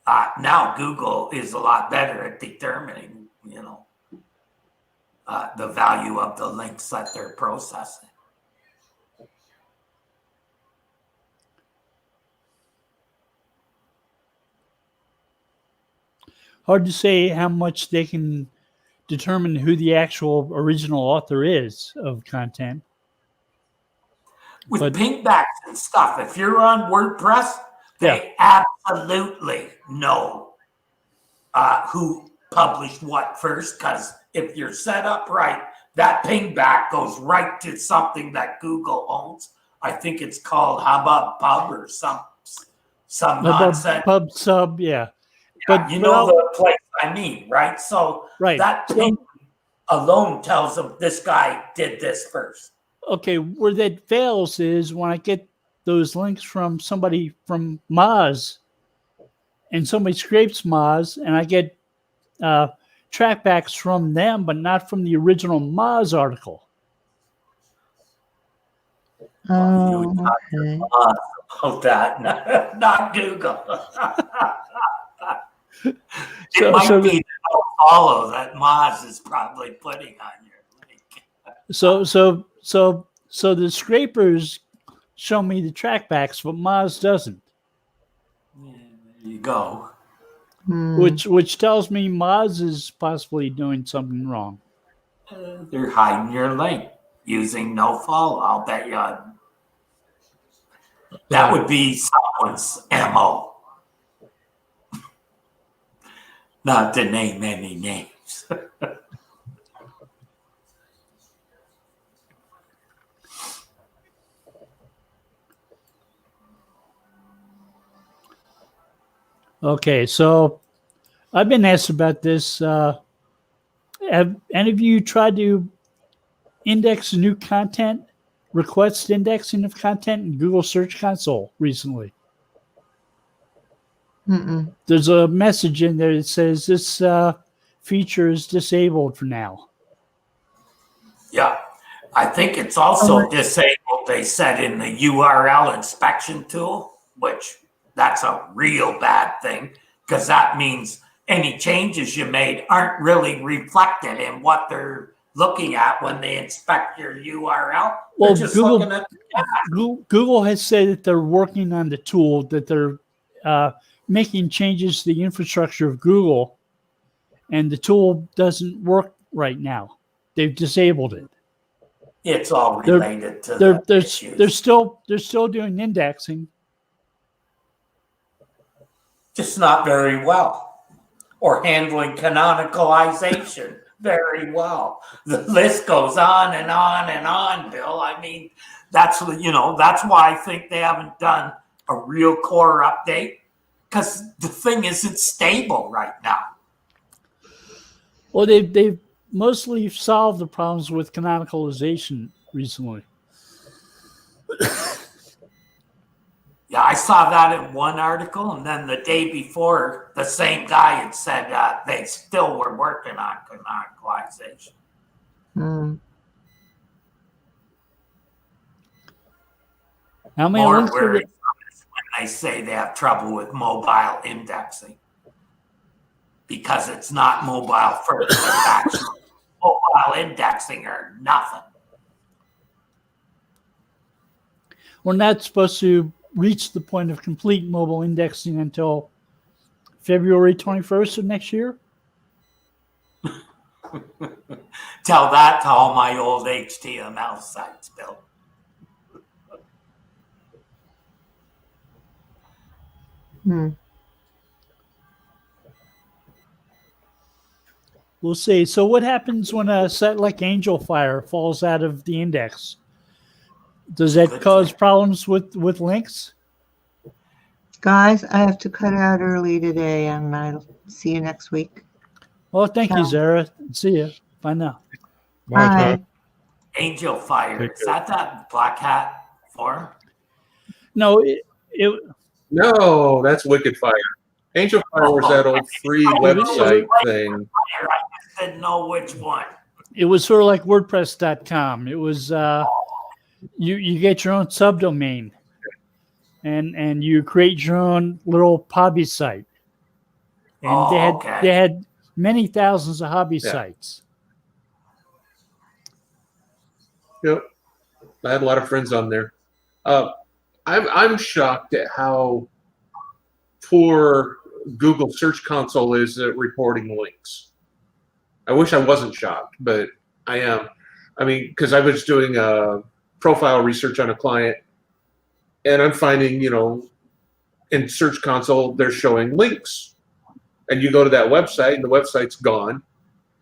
Now Google is a lot better at determining, the value of the links that they're processing. Hard to say how much they can determine who the actual original author is of content. With pingbacks and stuff, if you're on WordPress, they absolutely know who published what first, because if you're set up right, that pingback goes right to something that Google owns. I think it's called Hubbub Pub or some nonsense. Pub sub, yeah. But the place I mean, right? So that ping alone tells them this guy did this first. Okay, where that fails is when I get those links from somebody from Moz, and somebody scrapes Moz, and I get trackbacks from them, but not from the original Moz article. Oh, okay. About that, not Google. It might be the follow that Moz is probably putting on your link. So the scrapers show me the trackbacks, but Moz doesn't. Yeah, there you go. Which tells me Moz is possibly doing something wrong. They're hiding your link using no follow. I'll bet you that would be someone's MO. Not to name any names. Okay, so I've been asked about this. Have any of you tried to index new content, request indexing of content in Google Search Console recently? Mm-mm. There's a message in there that says this feature is disabled for now. Yeah, I think it's also disabled, they said, in the URL inspection tool, which that's a real bad thing, because that means any changes you made aren't really reflected in what they're looking at when they inspect your URL. Well, they're just looking at Google has said that they're working on the tool, that they're making changes to the infrastructure of Google, and the tool doesn't work right now. They've disabled it. It's all related to the issues. They're still doing indexing. Just not very well, or handling canonicalization very well. The list goes on and on and on, Bill. I mean, that's why I think they haven't done a real core update? Because the thing isn't stable right now. Well, they've mostly solved the problems with canonicalization recently. Yeah, I saw that in one article, and then the day before, the same guy had said they still were working on canonicalization. How many More links did worried it? when they say they have trouble with mobile indexing because it's not mobile first. It's actually mobile indexing or nothing. We're not supposed to reach the point of complete mobile indexing until February 21st of next year. Tell that to all my old HTML sites, Bill. We'll see. So what happens when a site like Angel Fire falls out of the index? Does that Good cause thing. problems with links? Guys, I have to cut out early today, and I'll see you next week. Well, thank you, Ciao. Zara. See ya. Bye now. Bye, Bye. Sarah. Angel Fire. Take Is that Black Hat forum? No, No, that's Wicked Fire. Angel Fire was that old free website thing. I just didn't know which one. it was sort of like WordPress.com. It was you get your own subdomain, and you create your own little hobby site. And they had many thousands of hobby sites. Yep. I had a lot of friends on there. I'm shocked at how poor Google Search Console is at reporting links. I wish I wasn't shocked, but I am. I mean, because I was doing profile research on a client, and I'm finding, in Search Console, they're showing links. And you go to that website, and the website's gone.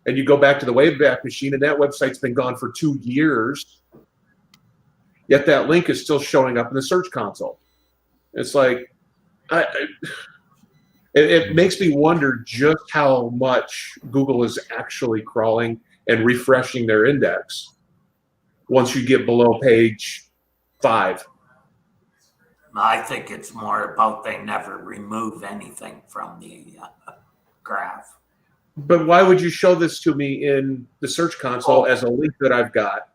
And you go back to the Wayback Machine, and that website's been gone for 2 years. Yet that link is still showing up in the Search Console. It's like, it makes me wonder just how much Google is actually crawling and refreshing their index once you get below page 5. I think it's more about they never remove anything from the graph. But why would you show this to me in the Search Console as a link that I've got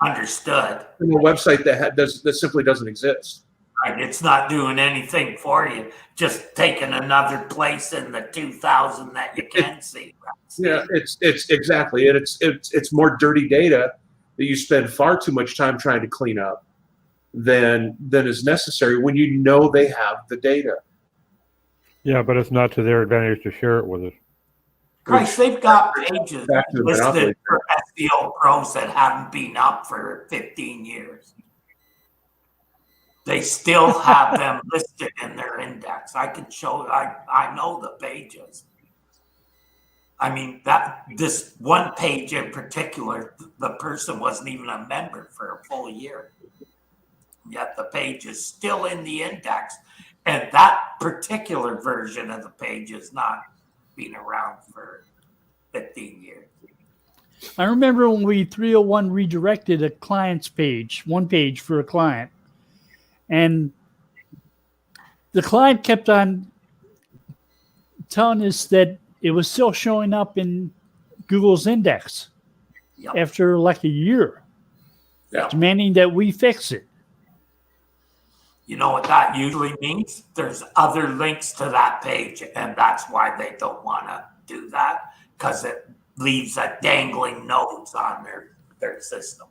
Understood. from a website that simply doesn't exist? Right, it's not doing anything for you. Just taking another place in the 2000 that you can see. Yeah, it's exactly it. It's more dirty data that you spend far too much time trying to clean up than is necessary when you know they have the data. Yeah, but it's not to their advantage to share it with us. Christ, they've got pages Back to the monopoly. listed for SEO pros that haven't been up for 15 years. They still have them listed in their index. I can show, I know the pages. I mean, this one page in particular, the person wasn't even a member for a full year. Yet the page is still in the index. And that particular version of the page is not been around for 15 years. I remember when we 301 redirected a client's page, one page for a client, and the client kept on telling us that it was still showing up in Google's index after like a year, demanding that we fix it. You know what that usually means? There's other links to that page, and that's why they don't want to do that, because it leaves a dangling nodes on their system.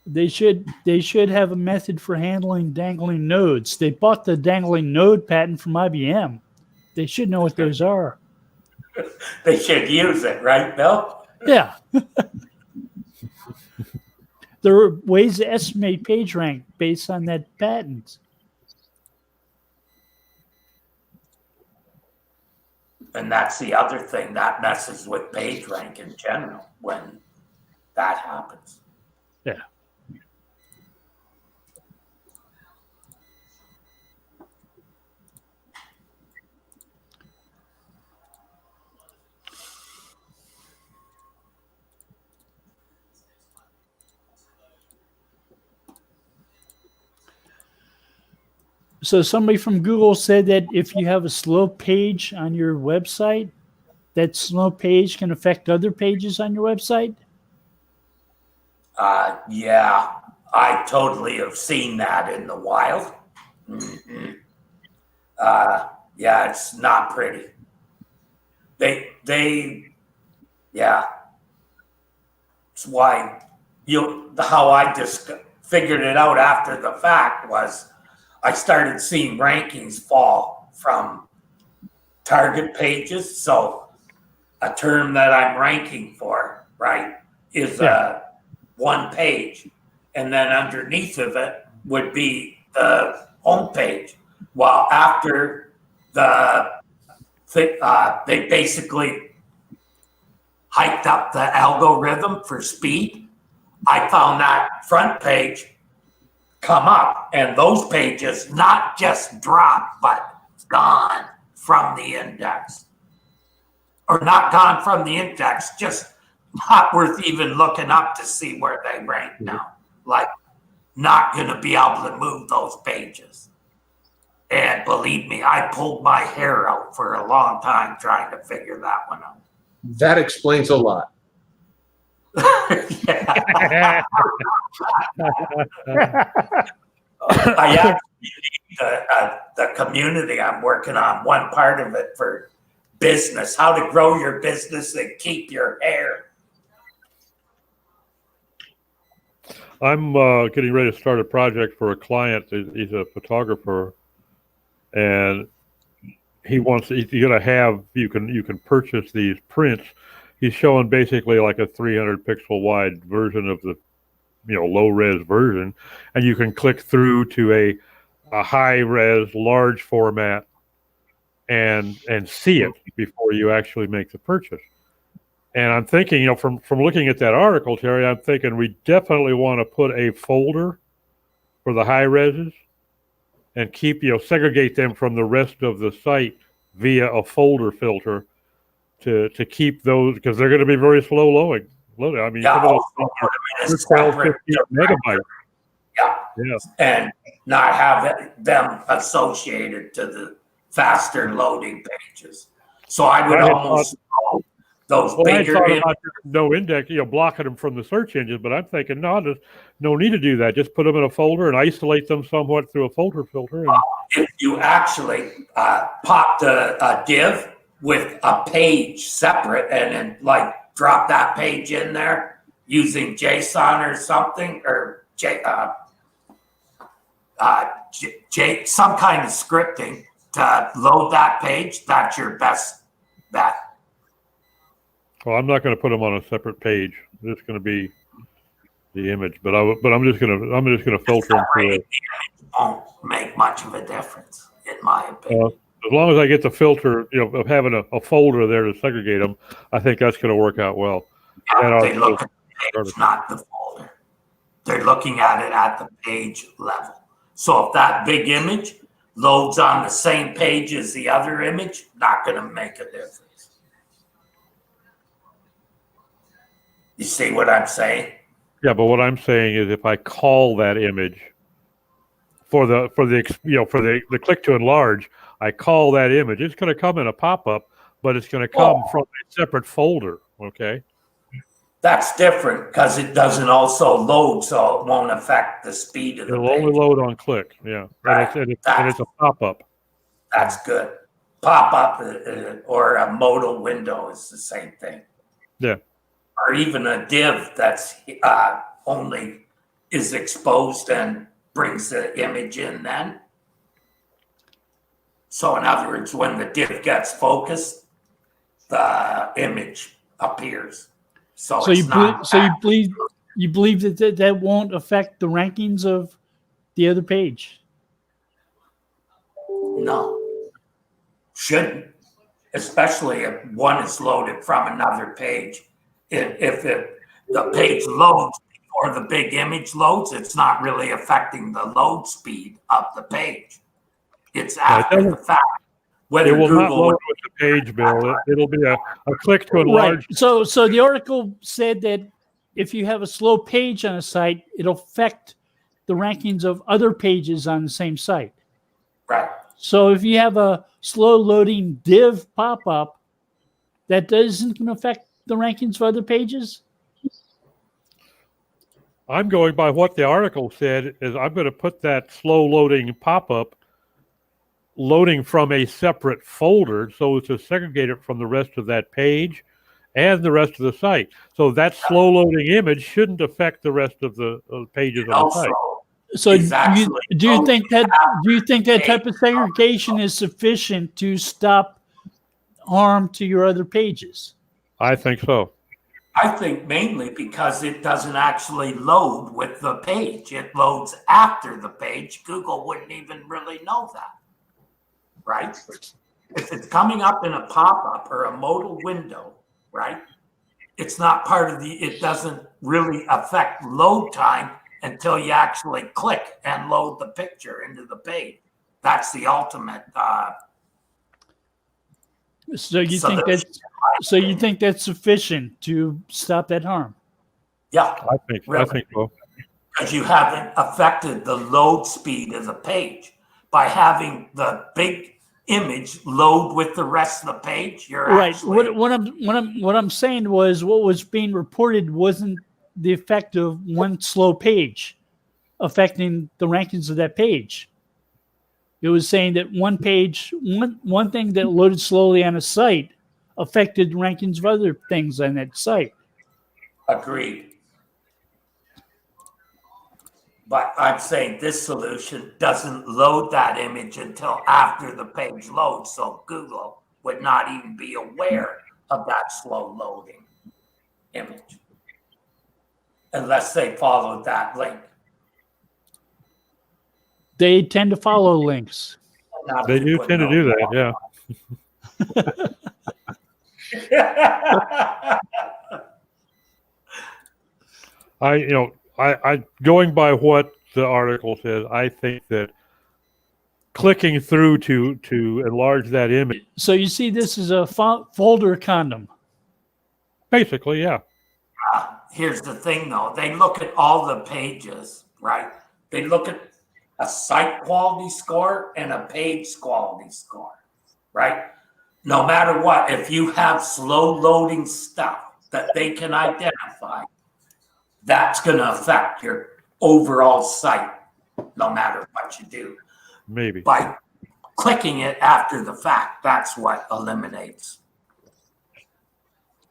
They should have a method for handling dangling nodes. They bought the dangling node patent from IBM. They should know what those are. They should use it, right, Bill? Yeah. There are ways to estimate page rank based on that patent. And that's the other thing that messes with page rank in general when that happens. Yeah. So somebody from Google said that if you have a slow page on your website, that slow page can affect other pages on your website. Yeah, I totally have seen that in the wild. Mm-hmm. Yeah, it's not pretty. Yeah. It's why how I just figured it out after the fact was I started seeing rankings fall from target pages. So a term that I'm ranking for, right, is one page. And then underneath of it would be the home page. While after they basically hiked up the algorithm for speed, I found that front page come up, and those pages not just dropped, but gone from the index. Or not gone from the index, just not worth even looking up to see where they rank now. Like, not going to be able to move those pages. And believe me, I pulled my hair out for a long time trying to figure that one out. That explains a lot. I actually need the community I'm working on, one part of it for business, how to grow your business and keep your hair. I'm getting ready to start a project for a client. He's a photographer, and he's going to have, you can purchase these prints. He's showing basically like a 300 pixel wide version of the, low res version, and you can click through to a high res large format and see it before you actually make the purchase. And I'm thinking, from looking at that article, Terry, I'm thinking we definitely want to put a folder for the high reses and keep, segregate them from the rest of the site via a folder filter to keep those, because they're going to be very slow loading. I mean, some of those 12, 15 megabytes. Yeah. And not have them associated to the faster loading pages. So I would almost those bigger. I thought about no index, blocking them from the search engines, but I'm thinking, no need to do that. Just put them in a folder and isolate them somewhat through a folder filter. And if you actually popped a div with a page separate and then drop that page in there using JSON or something, or some kind of scripting to load that page, that's your best bet. Well, I'm not going to put them on a separate page. It's going to be the image, but I'm just going to filter them through it. Won't make much of a difference, in my opinion. As long as I get the filter, of having a folder there to segregate them, I think that's going to work out well. Yeah, they look at the page, not the folder. They're looking at it at the page level. So if that big image loads on the same page as the other image, not going to make a difference. You see what I'm saying? Yeah, but what I'm saying is, if I call that image for the click to enlarge, I call that image, it's going to come in a pop-up, but it's going to come from a separate folder. Okay. That's different because it doesn't also load, so it won't affect the speed of the page. It'll only load on click. Yeah, right. and it's a pop-up. That's good. Pop-up or a modal window is the same thing. Yeah. Or even a div that's only is exposed and brings the image in then. So in other words, when the div gets focused, the image appears. So you believe that won't affect the rankings of the other page? No. Shouldn't. Especially if one is loaded from another page. If the page loads before the big image loads, it's not really affecting the load speed of the page. It's after the fact. It will not load with the page, Bill. It'll be a click to enlarge. Right. So the article said that if you have a slow page on a site, it'll affect the rankings of other pages on the same site. Right. So if you have a slow loading div pop up, that isn't going to affect the rankings for other pages. I'm going by what the article said. Is I'm going to put that slow loading pop up loading from a separate folder, so it's to segregate it from the rest of that page and the rest of the site. So that slow loading image shouldn't affect the rest of the pages on the site. So Exactly. do you think that type of segregation is sufficient to stop harm to your other pages? I think so. I think mainly because it doesn't actually load with the page. It loads after the page. Google wouldn't even really know that, right? If it's coming up in a pop-up or a modal window, right? It's not part of it doesn't really affect load time until you actually click and load the picture into the page. That's the ultimate. So you think that's sufficient to stop that harm? Yeah, I think so. because you haven't affected the load speed of the page by having the big image load with the rest of the page. You're Right. actually What I'm saying was what was being reported wasn't the effect of one slow page affecting the rankings of that page. It was saying that one page, one thing that loaded slowly on a site affected rankings of other things on that site. agreed. But I'm saying this solution doesn't load that image until after the page loads, so Google would not even be aware of that slow loading image unless they followed that link. They tend to follow links. They do tend to do that, yeah. I going by what the article says, I think that clicking through to enlarge that image. So you see this is a folder condom. Basically, yeah. Here's the thing, though. They look at all the pages, right? They look at a site quality score and a page quality score, right? No matter what, if you have slow loading stuff that they can identify, that's going to affect your overall site, no matter what you do. Maybe. By clicking it after the fact, that's what eliminates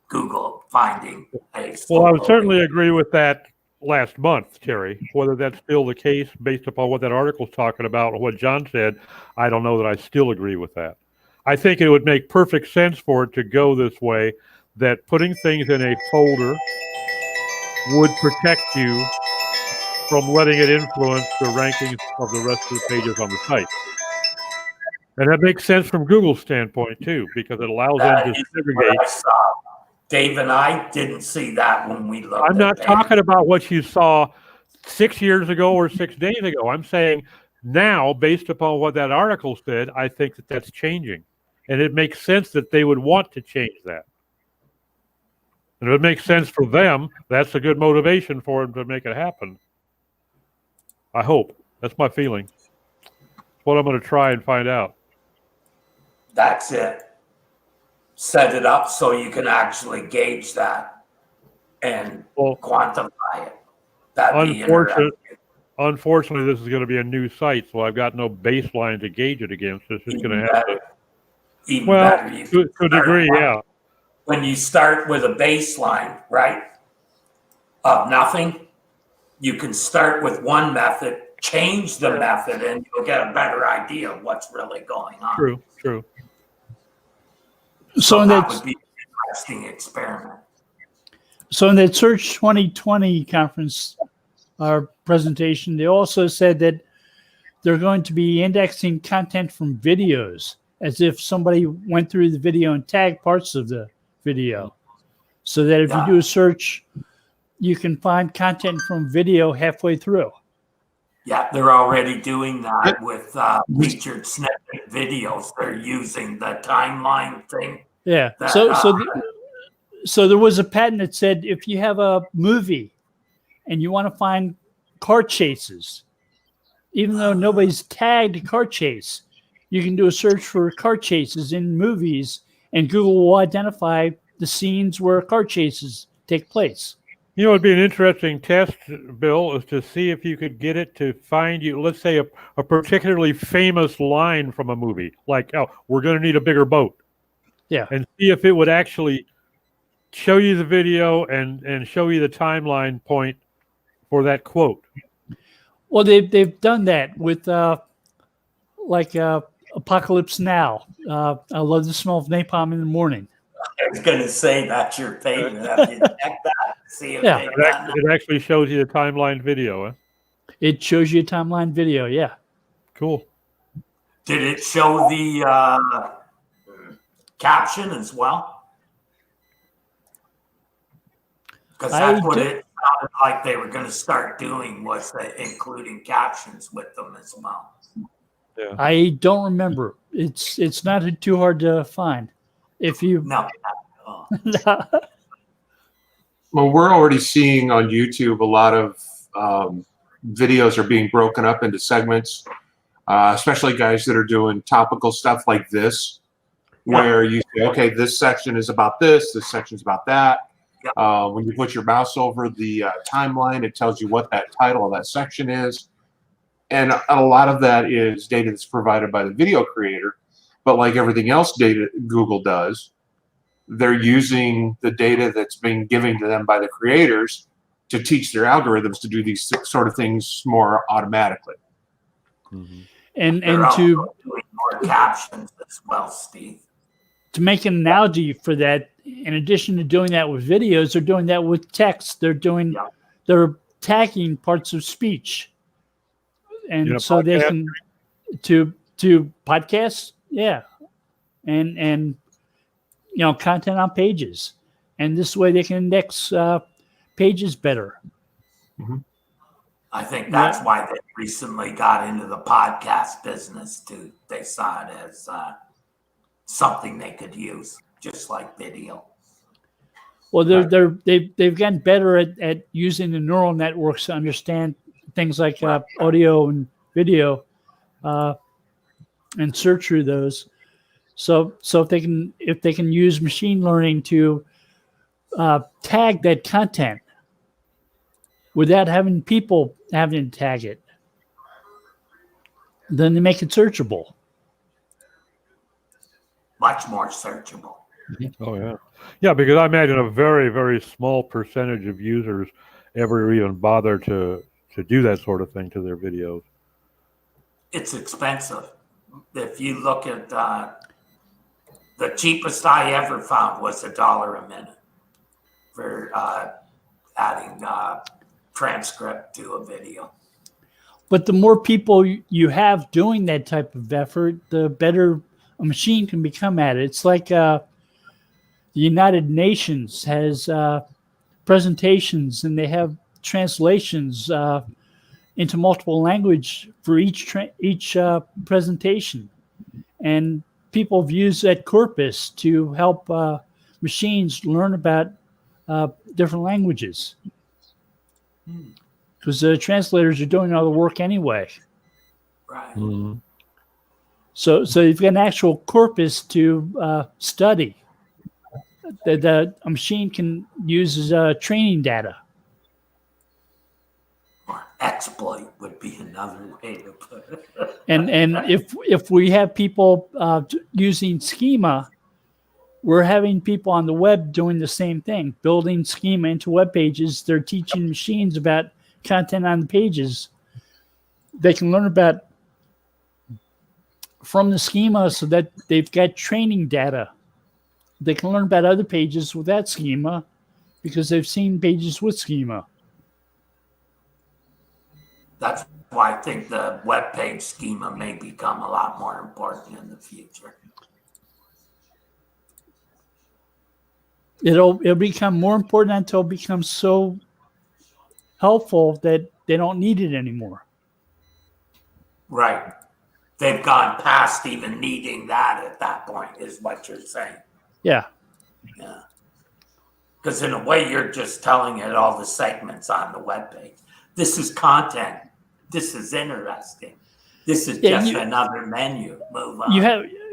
Google finding a slow Well, I would loading. certainly agree with that last month, Terry. Whether that's still the case based upon what that article's talking about or what John said, I don't know that I still agree with that. I think it would make perfect sense for it to go this way, that putting things in a folder would protect you from letting it influence the rankings of the rest of the pages on the site. And that makes sense from Google's standpoint, too, because it allows them to segregate. What I saw. Dave and I didn't see that when we looked. I'm not talking about what you saw 6 years ago or 6 days ago. I'm saying now, based upon what that article said, I think that that's changing. And it makes sense that they would want to change that. And if it makes sense for them, that's a good motivation for them to make it happen. I hope. That's my feeling. That's what I'm going to try and find out. That's it. Set it up so you can actually gauge that and quantify it. That'd be interesting. Unfortunately, this is going to be a new site, so I've got no baseline to gauge it against. It's just going to have to. Even well, better. to a degree, yeah. When you start with a baseline, right, of nothing, you can start with one method, change the method, and you'll get a better idea of what's really going on. True. So that would be an interesting experiment. So in that Search 2020 conference presentation, they also said that they're going to be indexing content from videos as if somebody went through the video and tagged parts of the video, so that if you do a search, you can find content from video halfway through. Yeah, they're already doing that with featured snippet videos. They're using the timeline thing. Yeah. So there was a patent that said if you have a movie and you want to find car chases, even though nobody's tagged a car chase, You can do a search for car chases in movies, and Google will identify the scenes where car chases take place. You know, it'd be an interesting test, Bill, is to see if you could get it to find you, let's say, a particularly famous line from a movie, like, oh, we're going to need a bigger boat. Yeah. And see if it would actually show you the video and show you the timeline point for that quote. Well, they've done that with Apocalypse Now. I love the smell of napalm in the morning. I was going to say that's your favorite. Have you checked that? See if Yeah. they've done that. It actually shows you the timeline video. Huh? It shows you a timeline video. Yeah. Cool. Did it show the caption as well? Because that's what it sounded like they were going to start doing, was including captions with them as well. Yeah. I don't remember. It's not too hard to find. If you No. Well, we're already seeing on YouTube a lot of videos are being broken up into segments, especially guys that are doing topical stuff like this, where you say, okay, this section is about this section is about that. When you put your mouse over the timeline, it tells you what that title of that section is. And a lot of that is data that's provided by the video creator. But like everything else data Google does, they're using the data that's being given to them by the creators to teach their algorithms to do these sort of things more automatically. Mm-hmm. and They're to also doing more captions as well, Steve. to make an analogy for that, in addition to doing that with videos, they're doing that with text. They're tagging parts of speech, and so they can to podcasts, and content on pages, and this way they can index pages better. Mm-hmm. I think that's why they recently got into the podcast business too. They saw it as something they could use, just like video. Well, they've gotten better at using the neural networks to understand things like audio and video, and search through those. So if they can use machine learning to tag that content without having people having to tag it, then they make it searchable. Much more searchable. Oh, yeah. Yeah, because I imagine a very, very small percentage of users ever even bother to do that sort of thing to their videos. It's expensive. If you look at the cheapest I ever found was $1 a minute for adding transcript to a video. But the more people you have doing that type of effort, the better a machine can become at it. It's like the United Nations has presentations, and they have translations into multiple language for each presentation. And people have used that corpus to help machines learn about different languages. Because the translators are doing all the work anyway. Right. Mm-hmm. So you've got an actual corpus to study that a machine can use as training data. Or exploit would be another way to put it. And if we have people using schema, we're having people on the web doing the same thing, building schema into web pages. They're teaching machines about content on the pages. They can learn about from the schema, so that they've got training data. They can learn about other pages without schema because they've seen pages with schema. That's why I think the web page schema may become a lot more important in the future. It'll become more important until it becomes so helpful that they don't need it anymore. Right. They've gone past even needing that at that point, is what you're saying. Yeah. Yeah. Because in a way, you're just telling it all the segments on the webpage. This is content. This is interesting. This is Yeah, just another menu. Move on.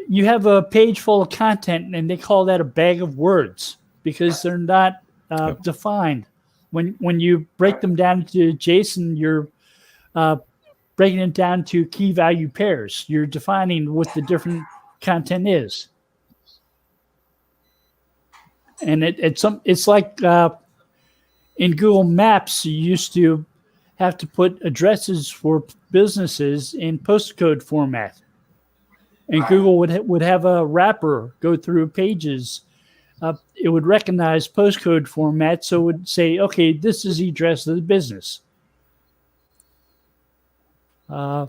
You have a page full of content, and they call that a bag of words because they're not defined. When you break them down to JSON, you're breaking it down to key value pairs. You're defining what the different content is, and it's like in Google Maps, you used to have to put addresses for businesses in postcode format. And Google would have a wrapper go through pages. It would recognize postcode format, so it would say, okay, this is the address of the business. And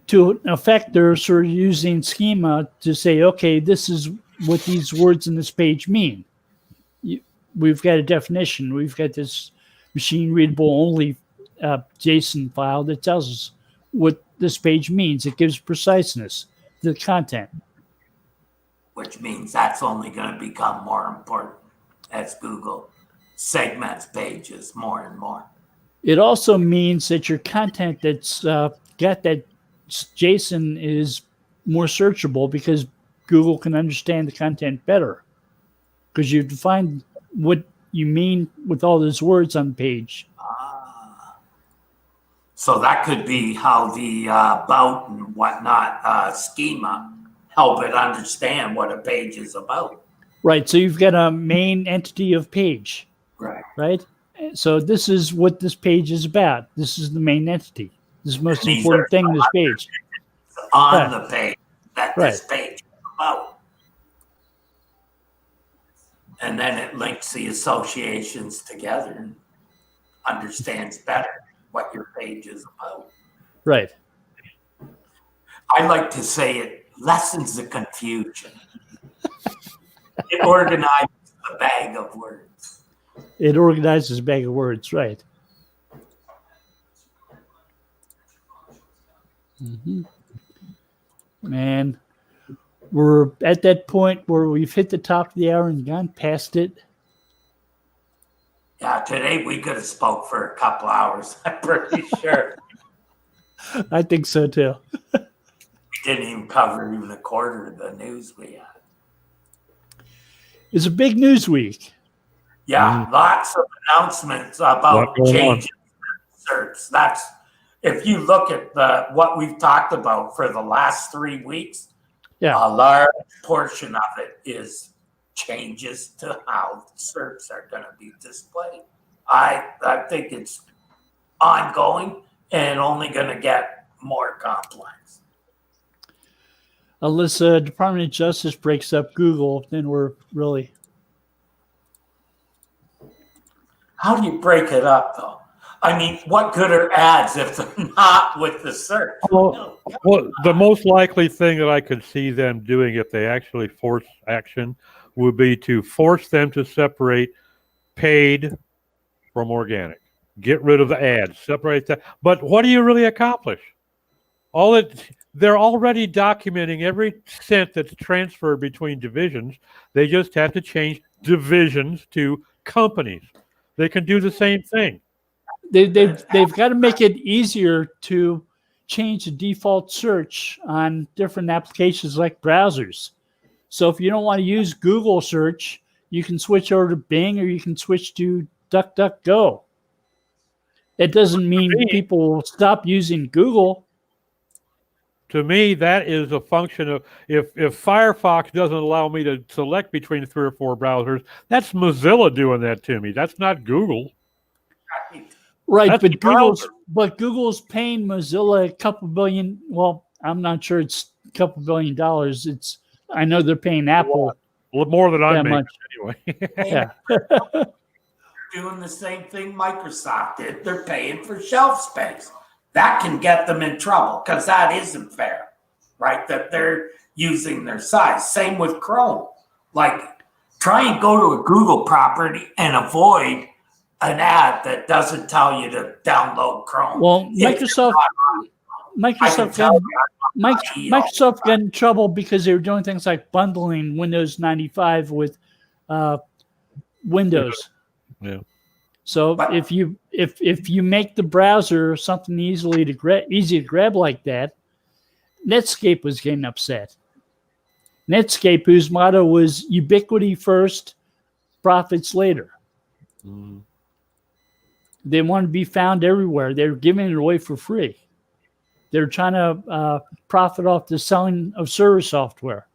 to effect, they're sort of using schema to say, okay, this is what these words in this page mean. We've got a definition. We've got this machine readable only JSON file that tells us what this page means. It gives preciseness to the content. Which means that's only going to become more important as Google segments pages more and more. It also means that your content that's got that JSON is more searchable because Google can understand the content better because you've defined what you mean with all those words on the page. So that could be how the about and whatnot schema help it understand what a page is about. Right. So you've got a main entity of page. Right. Right. So this is what this page is about. This is the main entity. This is the most important thing in this page. On the page that this page is about. And then it links the associations together and understands better what your page is about. Right. I like to say it lessens the confusion. It organizes the bag of words. It organizes a bag of words, right. Mm-hmm. And we're at that point where we've hit the top of the hour and gone past it. Yeah, today we could have spoke for a couple hours, I'm pretty sure. I think so too. We didn't even cover even a quarter of the news we had. It's a big news week. Yeah, lots of announcements about changes in search. That's if you look at what we've talked about for the last 3 weeks, a large portion of it is changes to how search are going to be displayed. I think it's ongoing and only going to get more complex. Unless the Department of Justice breaks up Google, then we're really... How do you break it up, though? I mean, what good are ads if they're not with the search? Well, the most likely thing that I could see them doing if they actually force action would be to force them to separate paid from organic. Get rid of the ads, separate that. But what do you really accomplish? They're already documenting every cent that's transferred between divisions. They just have to change divisions to companies. They can do the same thing. They've got to make it easier to change the default search on different applications like browsers. So if you don't want to use Google search, you can switch over to Bing or you can switch to DuckDuckGo. That doesn't mean people will stop using Google. To me, that is a function of if Firefox doesn't allow me to select between 3 or 4 browsers, that's Mozilla doing that to me. That's not Google. Right, that's but Google's paying Mozilla a couple billion. Well, I'm not sure it's a couple $1 billion. I know they're paying Apple more than I'm making anyway. Yeah. Doing the same thing Microsoft did. They're paying for shelf space. That can get them in trouble because that isn't fair, right? That they're using their size. Same with Chrome. Like, try and go to a Google property and avoid an ad that doesn't tell you to download Chrome. Well, Microsoft got in trouble because they were doing things like bundling Windows 95 with Windows. Yeah. So But- if you make the browser something easy to grab like that, Netscape was getting upset. Netscape, whose motto was ubiquity first, profits later. Mhm. They want to be found everywhere. They're giving it away for free. They're trying to profit off the selling of server software.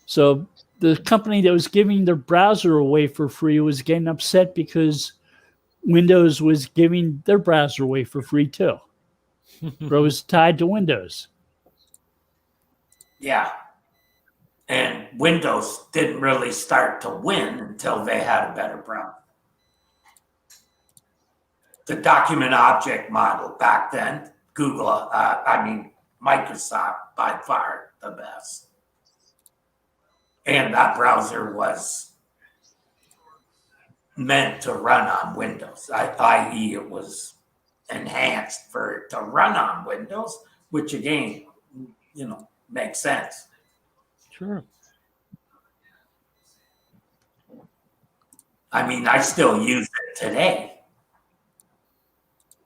So the company that was giving their browser away for free was getting upset because Windows was giving their browser away for free too. But it was tied to Windows. Yeah. And Windows didn't really start to win until they had a better browser. The document object model back then, Microsoft by far the best. And that browser was meant to run on Windows, i.e. it was enhanced for it to run on Windows, which again, makes sense. Sure. I still use it today.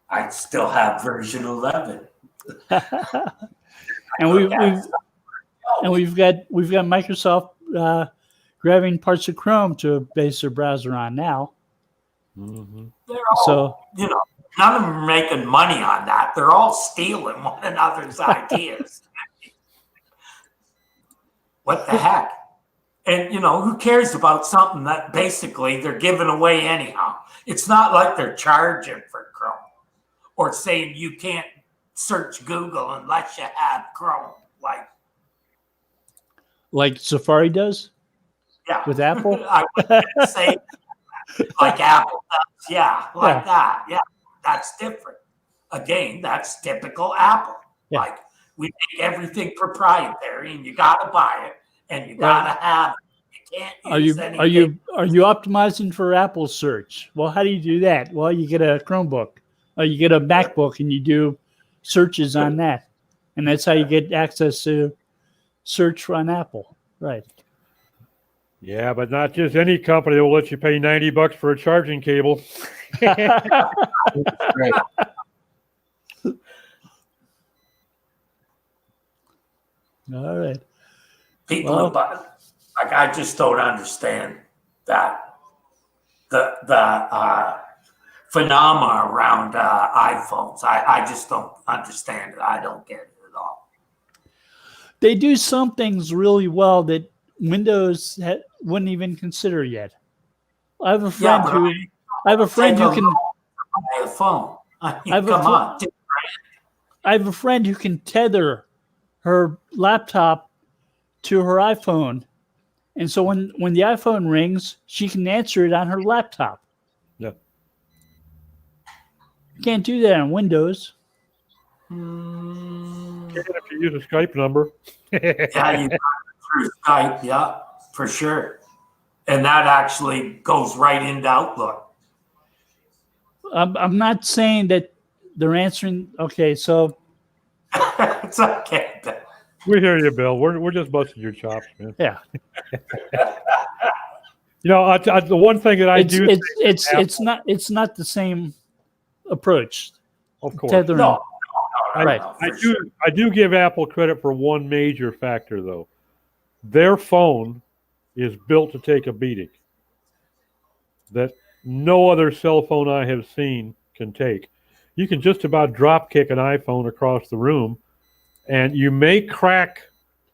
I still have version 11. And we've got Microsoft grabbing parts of Chrome to base their browser on now. Mm-hmm. They're all, So none of them are making money on that. They're all stealing one another's ideas. What the heck? And, who cares about something that basically they're giving away anyhow? It's not like they're charging for Chrome or saying you can't search Google unless you have Chrome. like Safari does Yeah. with Apple. I would say like Apple does. Yeah, like that. Yeah, that's different. Again, that's typical Apple. Yeah. Like we make everything proprietary and you got to buy it and you got to have it. You can't use anything. Are you optimizing for Apple search? Well, how do you do that? Well, you get a Chromebook or you get a MacBook and you do searches on that. And that's how you get access to search on Apple. Right. Yeah, but not just any company will let you pay $90 for a charging cable. Right. All right. People, I just don't understand that the phenomena around iPhones. I just don't understand it. I don't get it at all. They do some things really well that Windows wouldn't even consider yet. I have a friend who can. Buy a phone. I have a friend who can tether her laptop to her iPhone, and so when the iPhone rings, she can answer it on her laptop. Yeah. You can't do that on Windows. If you use a Skype number. Yeah, you got it through Skype. Yeah, for sure. And that actually goes right into Outlook. I'm not saying that they're answering. Okay, so It's okay. We hear you, Bill. We're just busting your chops, man. yeah, The one thing that I do, it's not the same approach. of course, Tethering. No, Right. I do give Apple credit for one major factor, though. Their phone is built to take a beating that no other cell phone I have seen can take. You can just about drop kick an iPhone across the room, and you may crack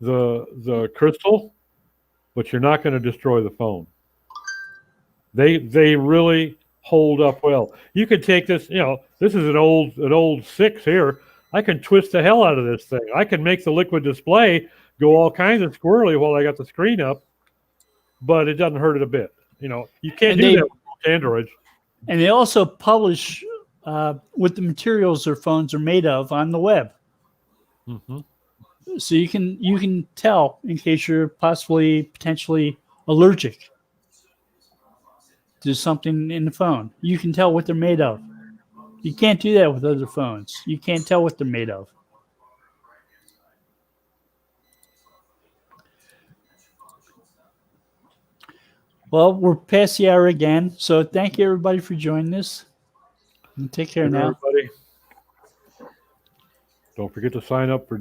the crystal, but you're not going to destroy the phone. They really hold up well. You could take this, this is an old 6 here. I can twist the hell out of this thing. I can make the liquid display go all kinds of squirrely while I got the screen up, but it doesn't hurt it a bit. You can't do that with Androids. And they also publish what the materials their phones are made of on the web. Mm-hmm. So you can tell in case you're potentially allergic to something in the phone. You can tell what they're made of. You can't do that with other phones. You can't tell what they're made of. Well, we're past the hour again. So thank you, everybody, for joining us. And take care now. Everybody. Don't forget to sign up for